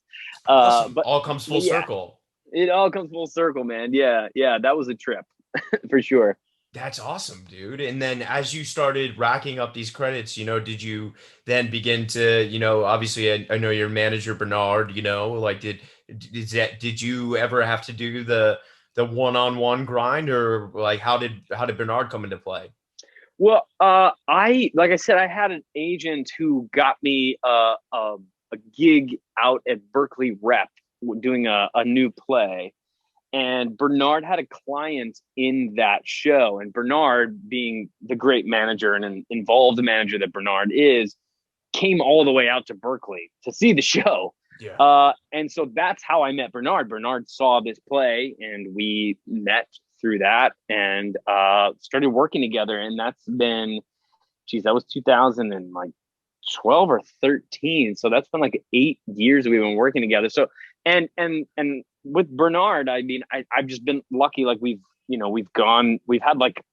Awesome. but All comes full yeah, circle. it all comes full circle, man. Yeah, yeah, that was a trip for sure. That's awesome, dude. And then as you started racking up these credits, did you then begin to, obviously I know your manager Bernard, like did you ever have to do the one-on-one grind, or like how did Bernard come into play? Well, like I said, I had an agent who got me a gig out at Berkeley Rep doing a new play. And Bernard had a client in that show. And Bernard, being the great manager and an involved manager that Bernard is, came all the way out to Berkeley to see the show. Yeah. And so that's how I met Bernard. Bernard saw this play, and we met through that, and started working together. And that's been, geez, that was 2012 or 13. So that's been like 8 years we've been working together. So and with Bernard, I mean, I've just been lucky. Like we've had like,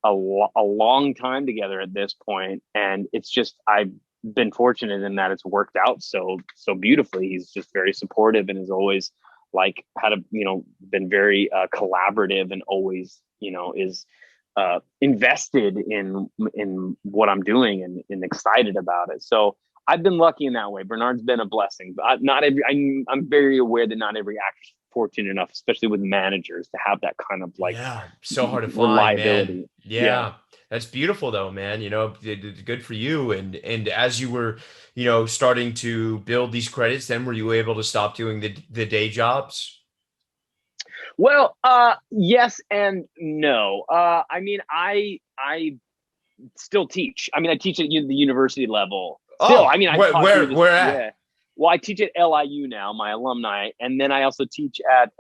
a long time together at this point, and it's just, I've been fortunate in that it's worked out so beautifully. He's just very supportive, and has always like had been very collaborative, and always is invested in what I'm doing, and excited about it. So I've been lucky in that way. Bernard's been a blessing, but not every. I'm very aware that not every actor's fortunate enough, especially with managers, to have that kind of like Yeah, so hard to find, man. reliability. Yeah. Yeah, that's beautiful though, man. Good for you. And as you were, starting to build these credits, then were you able to stop doing the day jobs? Well, yes and no. I mean, I still teach. I mean, I teach at the university level. Still, I Oh, mean, I where taught where through this. where at? Yeah. Well, I teach at LIU now, my alumni, and then I also teach at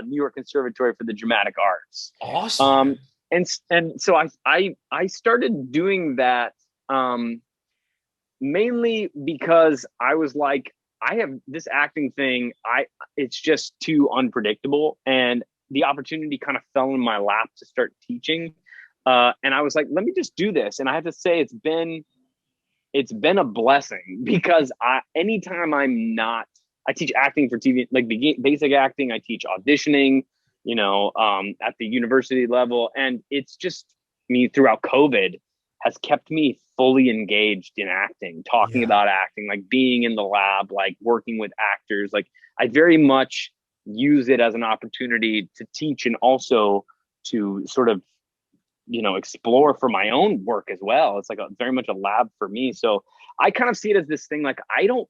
New York Conservatory for the Dramatic Arts. Awesome, Um, man. and so I started doing that mainly because I was like, I have this acting thing. It's just too unpredictable, and the opportunity kind of fell in my lap to start teaching. And I was like, let me just do this. And I have to say, it's been a blessing, because anytime I teach acting for TV, like basic acting. I teach auditioning, at the university level. And it's just me throughout COVID has kept me fully engaged in acting, talking Yeah. about acting, like being in the lab, like working with actors. Like I very much use it as an opportunity to teach, and also to sort of explore for my own work as well. It's like very much a lab for me. So I kind of see it as this thing. Like I don't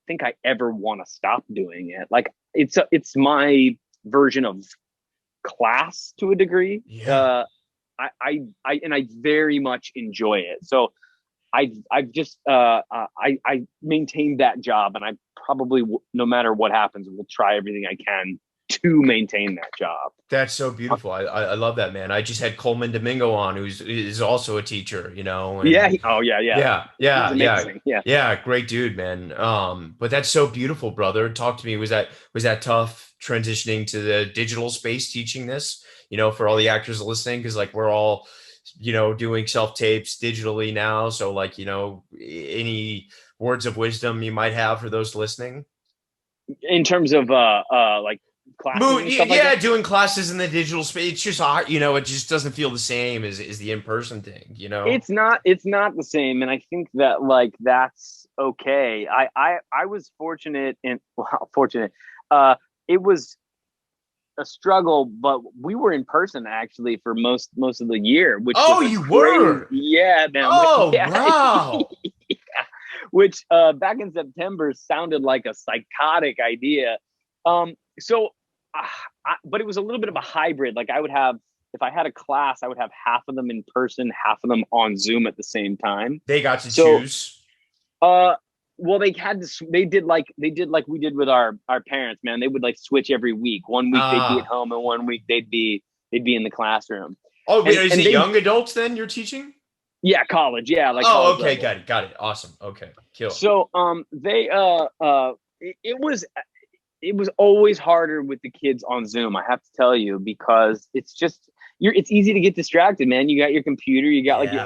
think I ever want to stop doing it. Like it's my version of class to a degree. Yeah. I very much enjoy it. So I've just I maintained that job, and I probably no matter what happens, will try everything I can to maintain that job. That's so beautiful. I love that, man. I just had Coleman Domingo on, is also a teacher, Yeah. and Oh yeah. Yeah. yeah, He's yeah, yeah, amazing. Yeah. yeah, great dude, man. But that's so beautiful, brother. Talk to me. Was that tough transitioning to the digital space, teaching this, for all the actors listening? Because like we're all, doing self tapes digitally now. So like, any words of wisdom you might have for those listening? In terms of like classes and stuff like that? Doing classes in the digital space. It's just hard, it just doesn't feel the same as the in-person thing, It's not the same. And I think that like, that's okay. I was fortunate it was a struggle, but we were in person actually for most of the year, which you were? Yeah, man. Oh, yeah. wow. Yeah. Which back in September sounded like a psychotic idea. So but it was a little bit of a hybrid. Like if I had a class, I would have half of them in person, half of them on Zoom at the same time. They got to choose. Well, they did like we did with our parents, man. They would like switch every week. 1 week they'd be at home, and 1 week they'd be in the classroom. Oh, wait, is it young adults then you're teaching? Yeah, college. Yeah, like. Oh, okay, got it. Awesome. Okay, kill. So, it was always harder with the kids on Zoom, I have to tell you, because it's easy to get distracted, man. You got your computer, you got like you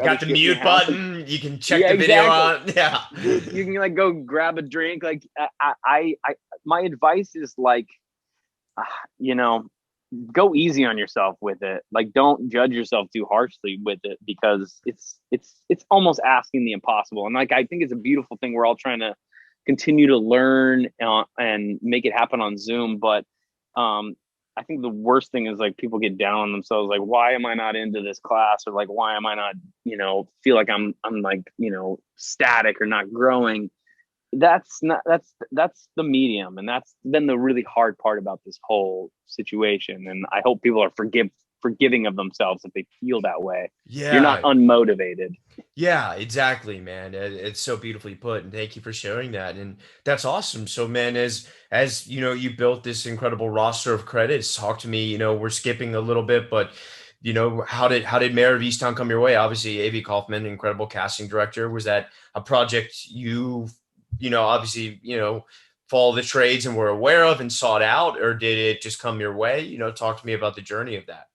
got the mute button, you can check the video on. Yeah. You can like go grab a drink. Like my advice is like, go easy on yourself with it. Like, don't judge yourself too harshly with it, because it's almost asking the impossible. And like, I think it's a beautiful thing. We're all trying to continue to learn and make it happen on Zoom. But I think the worst thing is like people get down on themselves. Like, why am I not into this class? Or like, why am I not, feel like I'm like, static or not growing. That's the medium. And that's been the really hard part about this whole situation. And I hope people are forgiving of themselves if they feel that way. Yeah. You're not unmotivated. Yeah, exactly, man. It's so beautifully put, and thank you for sharing that. And that's awesome. So, man, as you built this incredible roster of credits, talk to me. We're skipping a little bit, but how did Mare of Easttown come your way? Obviously, A.V. Kaufman, incredible casting director. Was that a project you obviously follow the trades and were aware of and sought out, or did it just come your way? Talk to me about the journey of that.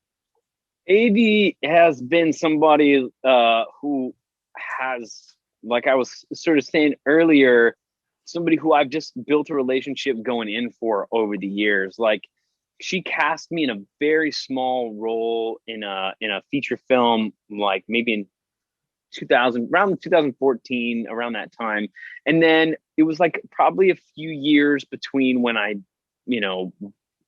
AV has been somebody who has, like I was sort of saying earlier, somebody who I've just built a relationship going in for over the years. Like, she cast me in a very small role in a feature film, like maybe in around 2014, around that time. And then it was like probably a few years between when I,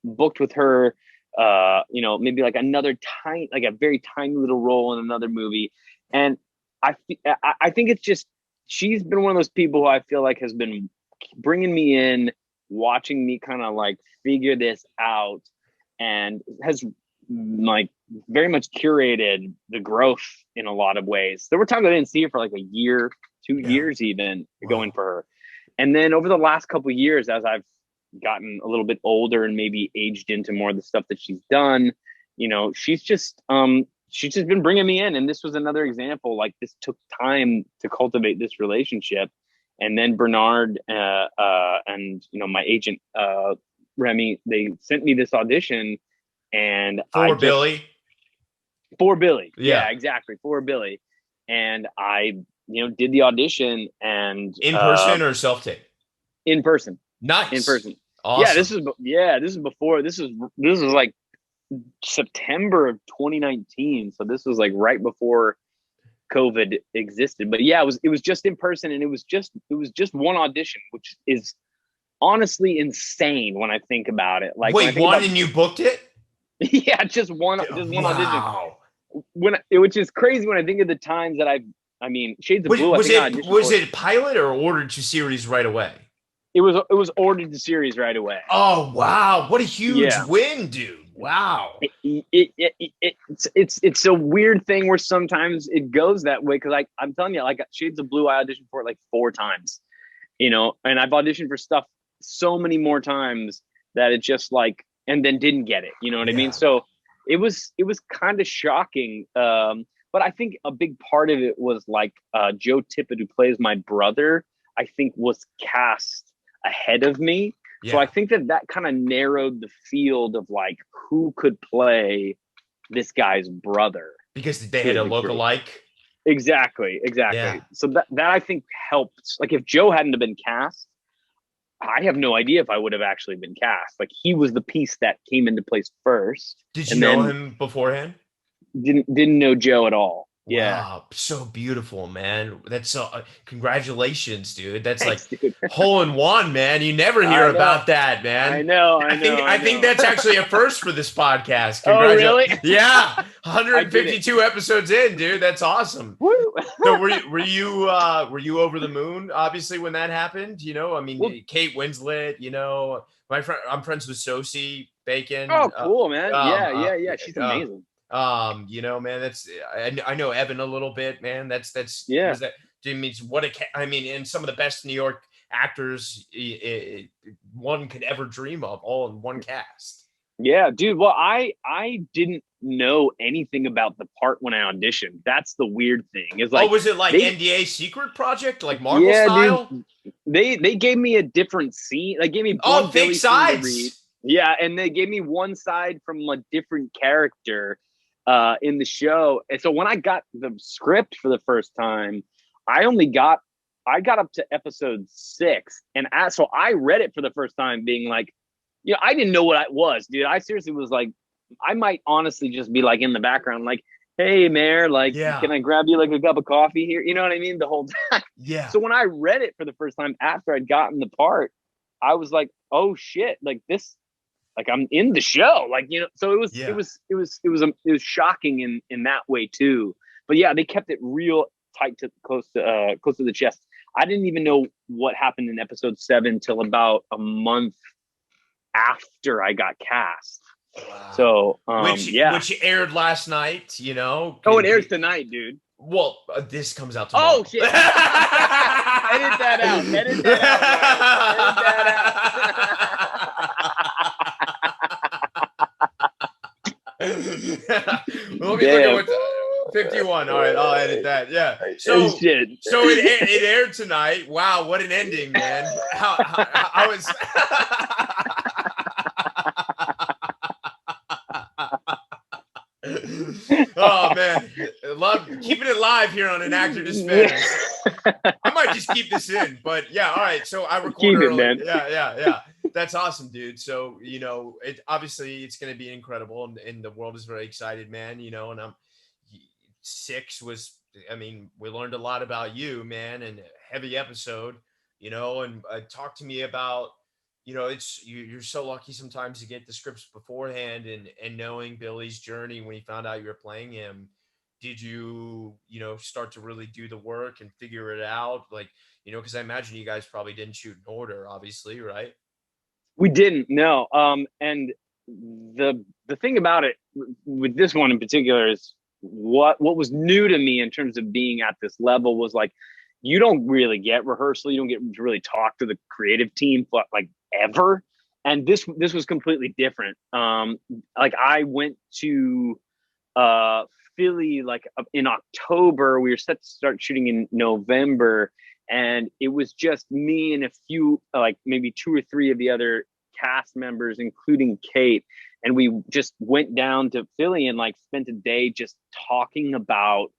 booked with her, maybe like a very tiny little role in another movie. And I think it's just, she's been one of those people who I feel like has been bringing me in, watching me kind of like figure this out, and has like very much curated the growth in a lot of ways. There were times I didn't see her for like a year, 2 years even. Wow. Going for her. And then over the last couple of years, as I've gotten a little bit older and maybe aged into more of the stuff that she's done, she's just been bringing me in. And this was another example. Like, this took time to cultivate this relationship. And then Bernard and my agent Remy, they sent me this audition, and for Billy. Yeah, exactly, for Billy. And I did the audition, and in person or self-tape? In person. Nice. In person. Awesome. This is like September of 2019. So this was like right before COVID existed. But yeah, it was just in person, and it was just one audition, which is honestly insane when I think about it. Like, wait, and you booked it? Yeah, just one audition. Which is crazy when I think of the times that Shades of Blue. Was it pilot or ordered to series right away? It was ordered to series right away. Oh wow! What a huge win, dude! Wow. It's a weird thing where sometimes it goes that way, because I'm telling you, like Shades of Blue, I auditioned for it like 4 times, and I've auditioned for stuff so many more times that it just like, and then didn't get it. You know what I mean? So it was kind of shocking. But I think a big part of it was like Joe Tippett, who plays my brother, I think was cast ahead of me. Yeah. So I think that kind of narrowed the field of like who could play this guy's brother, because they had a lookalike. Exactly. Yeah. So that I think helped. Like, if Joe hadn't have been cast, I have no idea if I would have actually been cast. Like he was the piece that came into place first, Did you and know then him beforehand? didn't know Joe at all. Yeah, Wow, so beautiful, man. That's so congratulations, dude. That's like thanks, dude. hole in one, man. You never hear I know, about that, I man. know, I I think know, I I think know. that's actually a first for this podcast. Oh, really? Yeah, I did it. 152 episodes in, dude. That's awesome. Woo. So were you over the moon obviously when that happened? You know, I Well, mean Kate Winslet, you know, my friend I'm friends with Sosie Bacon. oh, cool, man. Um Yeah, uh, yeah, yeah. She's uh amazing. you know, man, that's I know Evan a little bit, man. That's Yeah. was that dude means what a I mean, and some of the best New York actors one could ever dream of, all in one cast. Yeah, dude. Well, I didn't know anything about the part when I auditioned. That's the weird thing. Is Oh, like was it like they NDA secret project, like Marvel yeah, dude. style? They gave me a different scene. They gave me Oh, one fake Billy scene to read. sides. Yeah, and they gave me one side from a different character in the show. And so when I got the script for the first time, I only got I got up to episode 6, and so I read it for the first time, being like, I didn't know what I was, dude. I seriously was like, I might honestly just be like in the background, like, hey, Mare, like, can Yeah. I grab you like a cup of coffee here? You know what I mean? The whole time. Yeah. So when I read it for the first time after I'd gotten the part, I was like, oh shit, like this, like I'm in the show, like, So Yeah. it was shocking in that way too. But yeah, they kept it real tight to close to the chest. I didn't even know what happened in episode 7 till about a month after I got cast. Wow. So yeah. Which aired last night, you know. Oh, it airs tonight, dude. Well, this comes out Oh tomorrow. shit! Edit that out. Edit that out. Edit that out. Well, let me look at what 51. All right, I'll edit that. Yeah. So shit. So it aired tonight. Wow, what an ending, man. How is Oh man, love keeping it live here on An Actor Dispense. I might just keep this in, but yeah, all right. So I record Keep it, early. man. Yeah. That's awesome, dude. So it obviously it's going to be incredible, and the world is very excited, man. And 6 was, I mean, we learned a lot about you, man, and heavy episode, and talk to me about. It's you're so lucky sometimes to get the scripts beforehand, and knowing Billy's journey when he found out you were playing him. Did you start to really do the work and figure it out, like, because I imagine you guys probably didn't shoot in order, obviously, right? We didn't, no. And the thing about it with this one in particular is what was new to me in terms of being at this level was like, you don't really get rehearsal. You don't get to really talk to the creative team, like, ever. And this was completely different. Like I went to Philly like in October. We were set to start shooting in November, and it was just me and a few, like maybe 2 or 3 of the other cast members, including Kate. And we just went down to Philly and like spent a day just talking about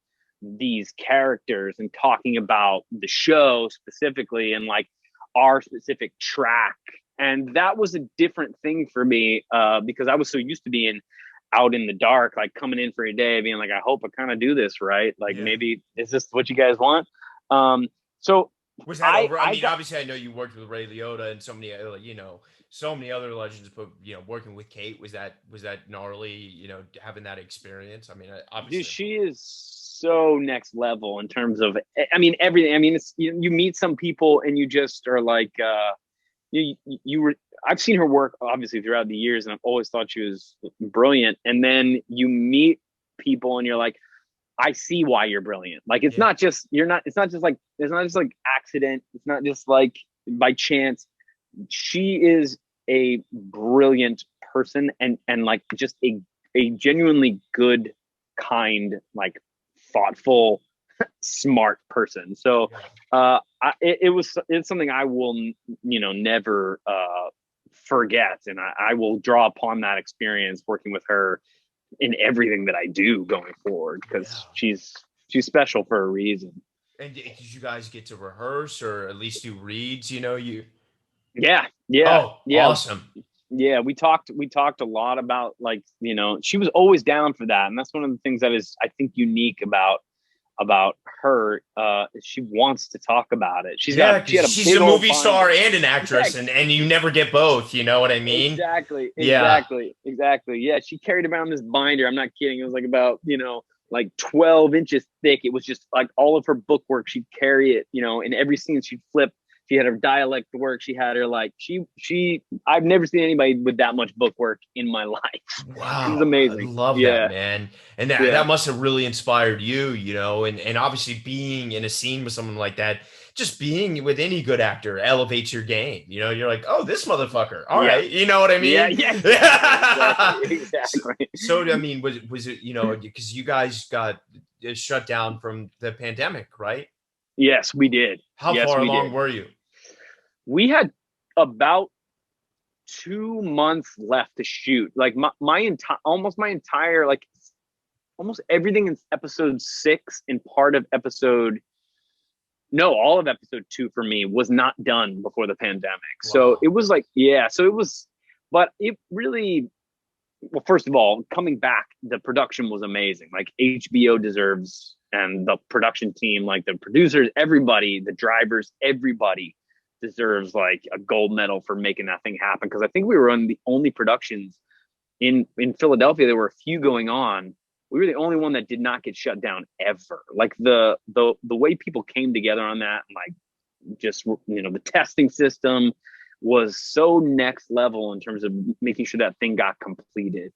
these characters and talking about the show specifically and like our specific track. And that was a different thing for me because I was so used to being out in the dark, like coming in for a day, being like, I hope I kind of do this right. Like, Yeah. maybe is this what you guys want? So Was that over? I mean, obviously, I know you worked with Ray Liotta and so many other, so many other legends, but working with Kate, was that gnarly? Having that experience. I mean, obviously, dude, she is so next level in terms of, I mean, everything. I mean, it's you meet some people and you just are like, you were. I've seen her work obviously throughout the years, and I've always thought she was brilliant. And then you meet people, and you're like, I see why you're brilliant. Like it's not just it's not just like accident. It's not just like by chance. She is a brilliant person and like just a genuinely good, kind, like thoughtful, smart person. So it's something I will never forget, and I will draw upon that experience working with her in everything that I do going forward, because she's special for a reason. And did you guys get to rehearse or at least do reads? Yeah, Oh, yeah. awesome. Yeah, we talked a lot about, like, she was always down for that. And that's one of the things that is, I think, unique about her. She wants to talk about it. Yeah, She because had a she's a big old movie star binder. and an Yeah, actress, and you never get both. You know what I mean? exactly, Yeah. exactly. Yeah, she carried around this binder. I'm not kidding. It was like about, like 12 inches thick. It was just like all of her book work. She'd carry it, in every scene she'd flip. She had her dialect work. She had her, like, I've never seen anybody with that much book work in my life. It was Wow, I amazing. love that, Yeah, man. And that yeah, must have really inspired you, and obviously being in a scene with someone like that, just being with any good actor elevates your game. You're like, oh, this motherfucker. All yeah, right. You know what I yeah, mean? yeah. Exactly, So, exactly. so, I mean, was it, because you guys got shut down from the pandemic, right? Yes, we did. How Yes, far we along did. were you? We had about 2 months left to shoot. Like, my entire, like, almost everything in episode 6 and part of episode no, all of episode 2 for me was not done before the pandemic. So Wow. it was like, yeah, so it was, but it really, well, first of all, coming back, the production was amazing. Like, HBO deserves, and the production team, like the producers, everybody, the drivers, everybody deserves like a gold medal for making that thing happen. Cause I think we were on the only productions in Philadelphia. There were a few going on. We were the only one that did not get shut down ever. Like, the way people came together on that, and like, just, the testing system was so next level in terms of making sure that thing got completed.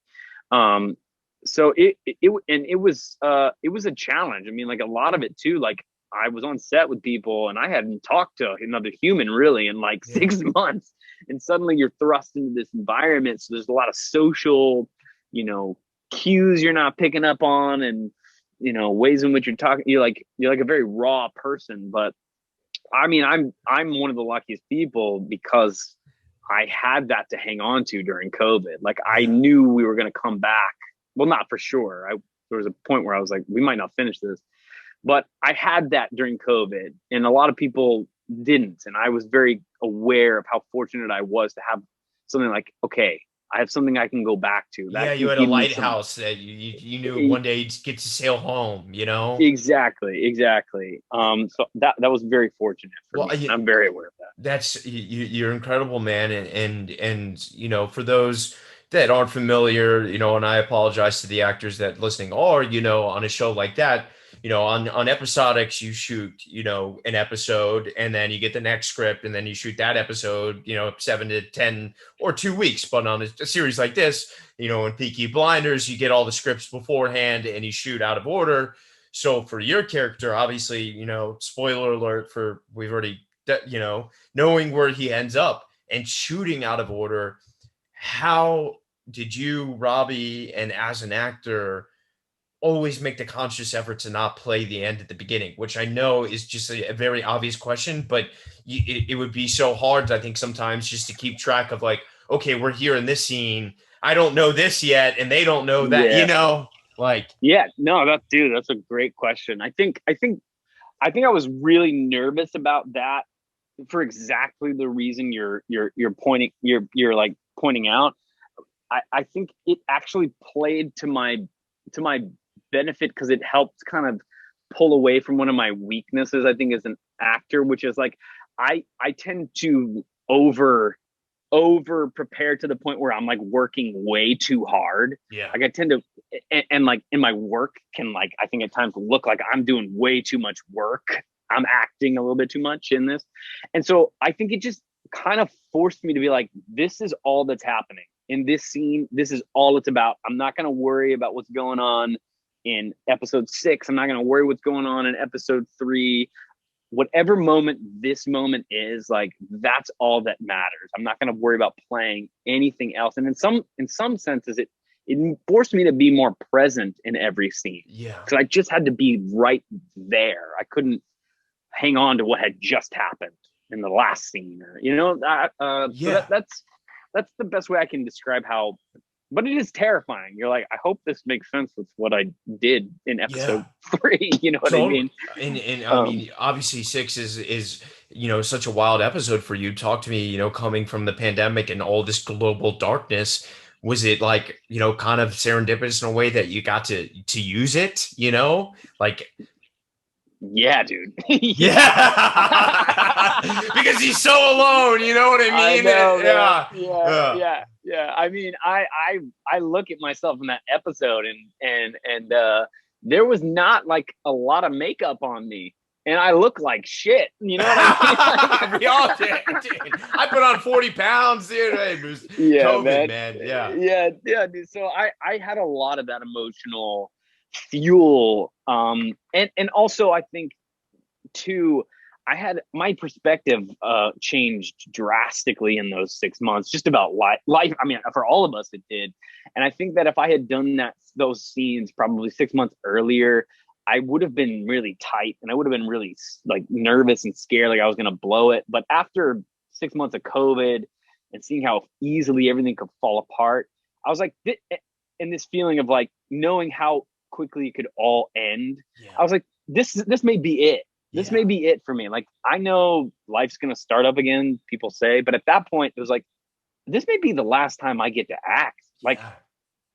So it was a challenge. I mean, like, a lot of it too, like, I was on set with people and I hadn't talked to another human really in like Yeah. 6 months, and suddenly you're thrust into this environment. So there's a lot of social, cues you're not picking up on, and ways in which you're talking. You're like a very raw person. But I mean, I'm one of the luckiest people because I had that to hang on to during COVID. Like, I Yeah. knew we were going to come back. Well, not for sure. There was a point where I was like, we might not finish this, but I had that during COVID, and a lot of people didn't. And I was very aware of how fortunate I was to have something like, okay, I have something I can go back to Yeah, that you can had a give me some. lighthouse that you knew one day you'd get to sail home. Exactly. So that was very fortunate for Well, me, and I'm very aware of that. that's you're incredible, man, and for those that aren't familiar, and I apologize to the actors that listening are, on a show like that, on episodics you shoot, an episode, and then you get the next script, and then you shoot that episode, 7 to 10 or 2 weeks. But on a series like this, in Peaky Blinders, you get all the scripts beforehand and you shoot out of order. So for your character, obviously, spoiler alert for we've already, knowing where he ends up and shooting out of order, how did you, Robbie, and as an actor, always make the conscious effort to not play the end at the beginning, which I know is just a very obvious question, but it would be so hard, I think, sometimes just to keep track of, like, okay, we're here in this scene. I don't know this yet, and they don't know that, Yeah. like, Yeah. No, that's a great question. I think I was really nervous about that for exactly the reason you're like pointing out. I think it actually played to my benefit because it helped kind of pull away from one of my weaknesses, I think, as an actor, which is like, I tend to over prepare to the point where I'm like working way too hard. yeah, Like, I tend to, and like in my work can, like, I think at times look like I'm doing way too much work. I'm acting a little bit too much in this. And so I think it just kind of forced me to be like, this is all that's happening in this scene. This is all it's about. I'm not going to worry about what's going on in episode 6. I'm not going to worry what's going on in episode 3. Whatever moment this moment is, like, that's all that matters. I'm not going to worry about playing anything else. And in some senses, it forced me to be more present in every scene, yeah, because I just had to be right there. I couldn't hang on to what had just happened in the last scene, or yeah. so that's the best way I can describe how. But it is terrifying. You're like, I hope this makes sense with what I did in Yeah. episode 3. You know what I Totally. mean? And I mean, obviously 6 is such a wild episode for you. Talk to me, coming from the pandemic and all this global darkness. Was it like, kind of serendipitous in a way that you got to use it, like, Yeah, dude. yeah, because he's so alone, you know what I I mean? know, man. Yeah. Yeah, Yeah. yeah. I mean, I look at myself in that episode, and there was not like a lot of makeup on me, and I look like shit. You know what I mean? We all did, dude. I put on 40 pounds, dude. It was Yeah, COVID, man. man. Yeah. Yeah, dude. So I had a lot of that emotional fuel, and also I think too, I had my perspective changed drastically in those 6 months, just about life. I mean, for all of us, it did. And I think that if I had done those scenes probably 6 months earlier, I would have been really tight, and I would have been really like nervous and scared, like I was going to blow it. But after 6 months of COVID and seeing how easily everything could fall apart, I was like, and this feeling of like knowing how quickly it could all end, Yeah. I was like, this may be it. This Yeah. may be it for me. Like, I know life's going to start up again, people say, but at that point, it was like, this may be the last time I get to act, like, Yeah.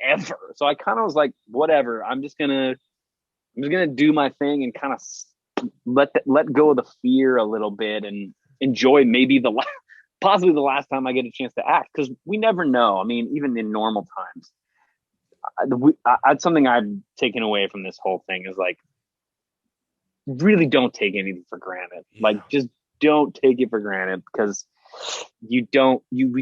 ever. So I kind of was like, whatever. I'm just gonna do my thing and kind of let go of the fear a little bit and enjoy maybe possibly the last time I get a chance to act, because we never know. I mean, even in normal times, that's something I've taken away from this whole thing is like, really don't take anything for granted. Yeah. Like, just don't take it for granted, because we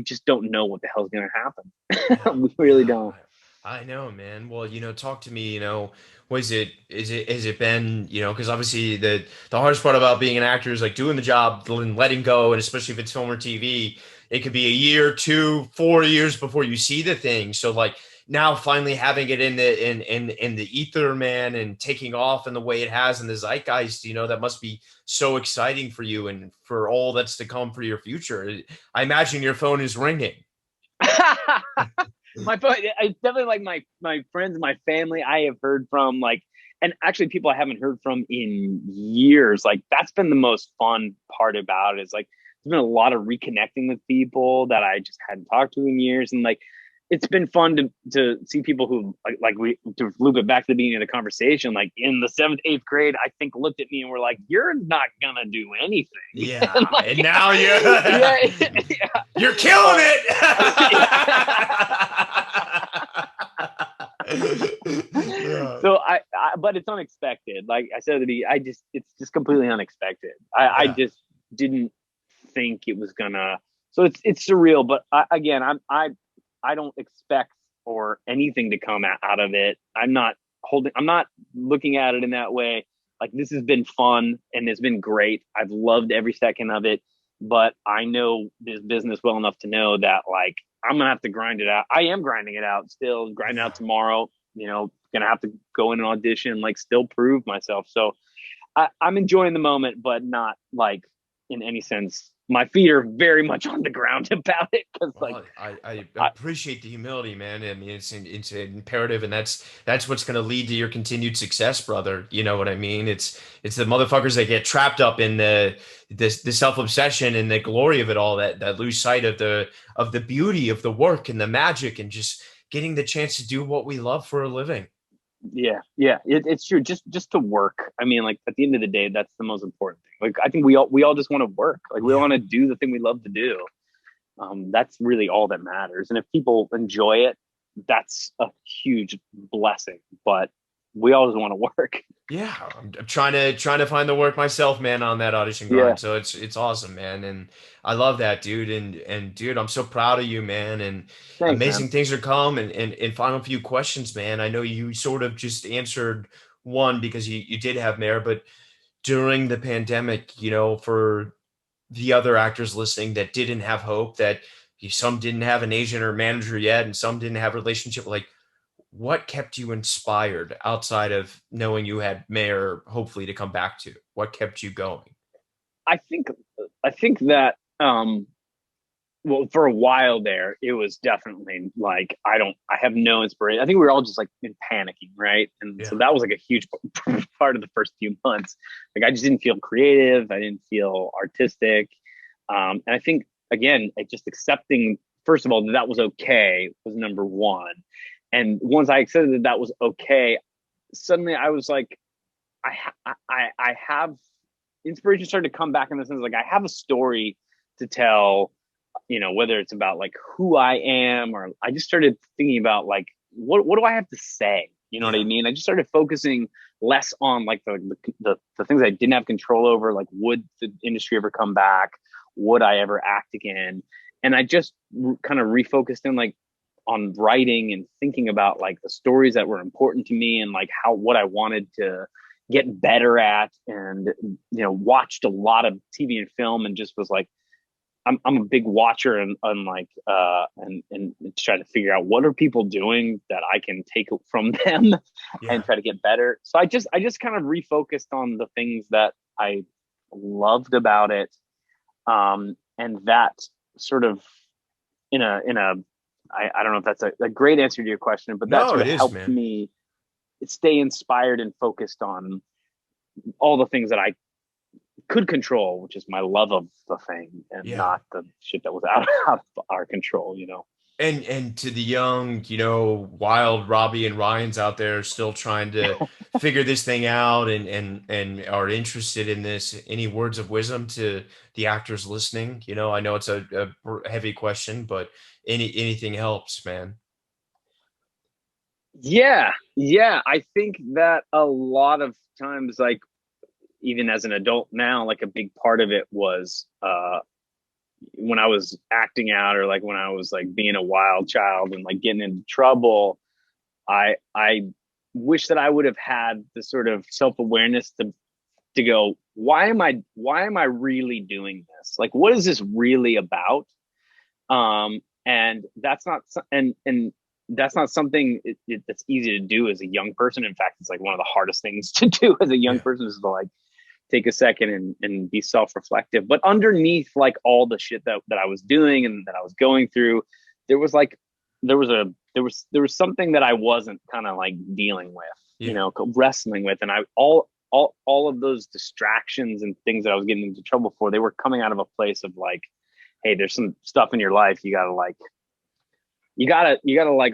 just don't know what the hell's going to happen. Yeah. We really don't. I know, man. Well, talk to me, has it been, because obviously the hardest part about being an actor is like doing the job and letting go, and especially if it's film or TV, it could be a year, 2, 4 years before you see the thing. So like now finally having it in the ether, man, and taking off in the way it has in the zeitgeist, that must be so exciting for you and for all that's to come for your future. I imagine your phone is ringing. My phone, it's definitely like my friends, my family I have heard from, like, and actually people I haven't heard from in years. Like, that's been the most fun part about it, is like there's been a lot of reconnecting with people that I just hadn't talked to in years, and like it's been fun to see people who like we, to loop it back to the beginning of the conversation, like in the 7th, 8th grade, I think looked at me and were like, "You're not gonna do anything." Yeah, like, and now you're yeah. You're killing it. Yeah. So but it's unexpected. Like I said, it's just completely unexpected. I just didn't think it was gonna. So it's surreal. But again, I don't expect or anything to come out of it. I'm not looking at it in that way. Like, this has been fun and it's been great. I've loved every second of it. But I know this business well enough to know that, like, I'm gonna have to grind it out. I am grinding it out still, grinding out tomorrow. Gonna have to go in an audition, like, still prove myself. So I'm enjoying the moment, but not like in any sense. My feet are very much on the ground about it, because Well, I appreciate the humility, man. I mean, it's imperative, and that's what's going to lead to your continued success, brother. You know what I mean? It's the motherfuckers that get trapped up in the self obsession and the glory of it all that lose sight of the beauty of the work and the magic and just getting the chance to do what we love for a living. Yeah, it's true. Just to work. I mean, like, at the end of the day, that's the most important thing. Like, I think we all just want to work. Like, we want to do the thing we love to do. That's really all that matters. And if people enjoy it, that's a huge blessing. But we always want to work. Yeah, I'm trying to find the work myself, man, on that audition Yeah. grind. So it's awesome, man, and I love that, dude. And dude, I'm so proud of you, man. And Thanks, amazing man. things are come. And final few questions, man. I know you sort of just answered one because you did have Mare, but during the pandemic, for the other actors listening that didn't have hope, that some didn't have an agent or manager yet, and some didn't have a relationship, like, what kept you inspired outside of knowing you had Mare hopefully to come back to? What kept you going? I think that well, for a while there, it was definitely like I have no inspiration. I think we were all just like in panicking, right? And Yeah. so that was like a huge part of the first few months. Like I just didn't feel creative. I didn't feel artistic. And I think again, just accepting first of all that that was okay was number one. And once I accepted that that was okay, suddenly I was like, I have inspiration started to come back in the sense like I have a story to tell, you know, whether it's about like who I am, or I just started thinking about like what do I have to say? You know what I Yeah. mean? I just started focusing less on like the things I didn't have control over, like would the industry ever come back? Would I ever act again? And I just kind of refocused in like on writing and thinking about like the stories that were important to me and like how what I wanted to get better at, and you know, watched a lot of TV and film and just was like I'm a big watcher and like and try to figure out what are people doing that I can take from them and Yeah. try to get better. So I just kind of refocused on the things that I loved about it. And that sort of in a I don't know if that's a great answer to your question, but that No, sort it of is, helped man. me stay inspired and focused on all the things that I could control, which is my love of the thing and Yeah. not the shit that was out of our control, you know? And to the young, wild Robbie and Ryan's out there still trying to figure this thing out and are interested in this, any words of wisdom to the actors listening? I know it's a heavy question, but anything helps, man. Yeah. Yeah. I think that a lot of times, like, even as an adult now, like a big part of it was when I was acting out or like when I was like being a wild child and like getting into trouble, I wish that I would have had the sort of self-awareness to go, why am I really doing this? Like what is this really about? And that's not and that's not something that's easy to do as a young person. In fact, it's like one of the hardest things to do as a young Yeah. person is to like take a second and be self-reflective. But underneath like all the shit that I was doing and that I was going through, there was like there was something that I wasn't kind of like dealing with, you Yeah. know, wrestling with. And I all of those distractions and things that I was getting into trouble for, they were coming out of a place of like, hey, there's some stuff in your life you gotta like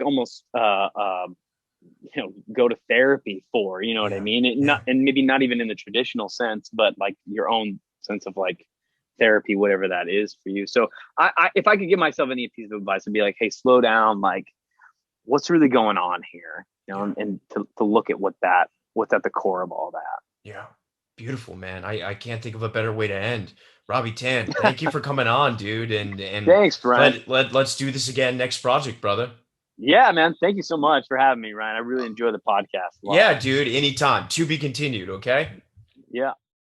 almost go to therapy for, you know what I Yeah. mean? Yeah. Not, and maybe not even in the traditional sense, but like your own sense of like therapy, whatever that is for you. So if I could give myself any piece of advice, it'd be like, hey, slow down, like what's really going on here, you know, Yeah. and to look at what's at the core of all Yeah. Beautiful, man. I can't think of a better way to end. Robbie Tan, thank you for coming on, dude. And Thanks, Brian. let's do this again next project, brother. Yeah, man. Thank you so much for having me, Ryan. I really enjoy the podcast a lot. Yeah, dude, anytime. To be continued, okay? Yeah.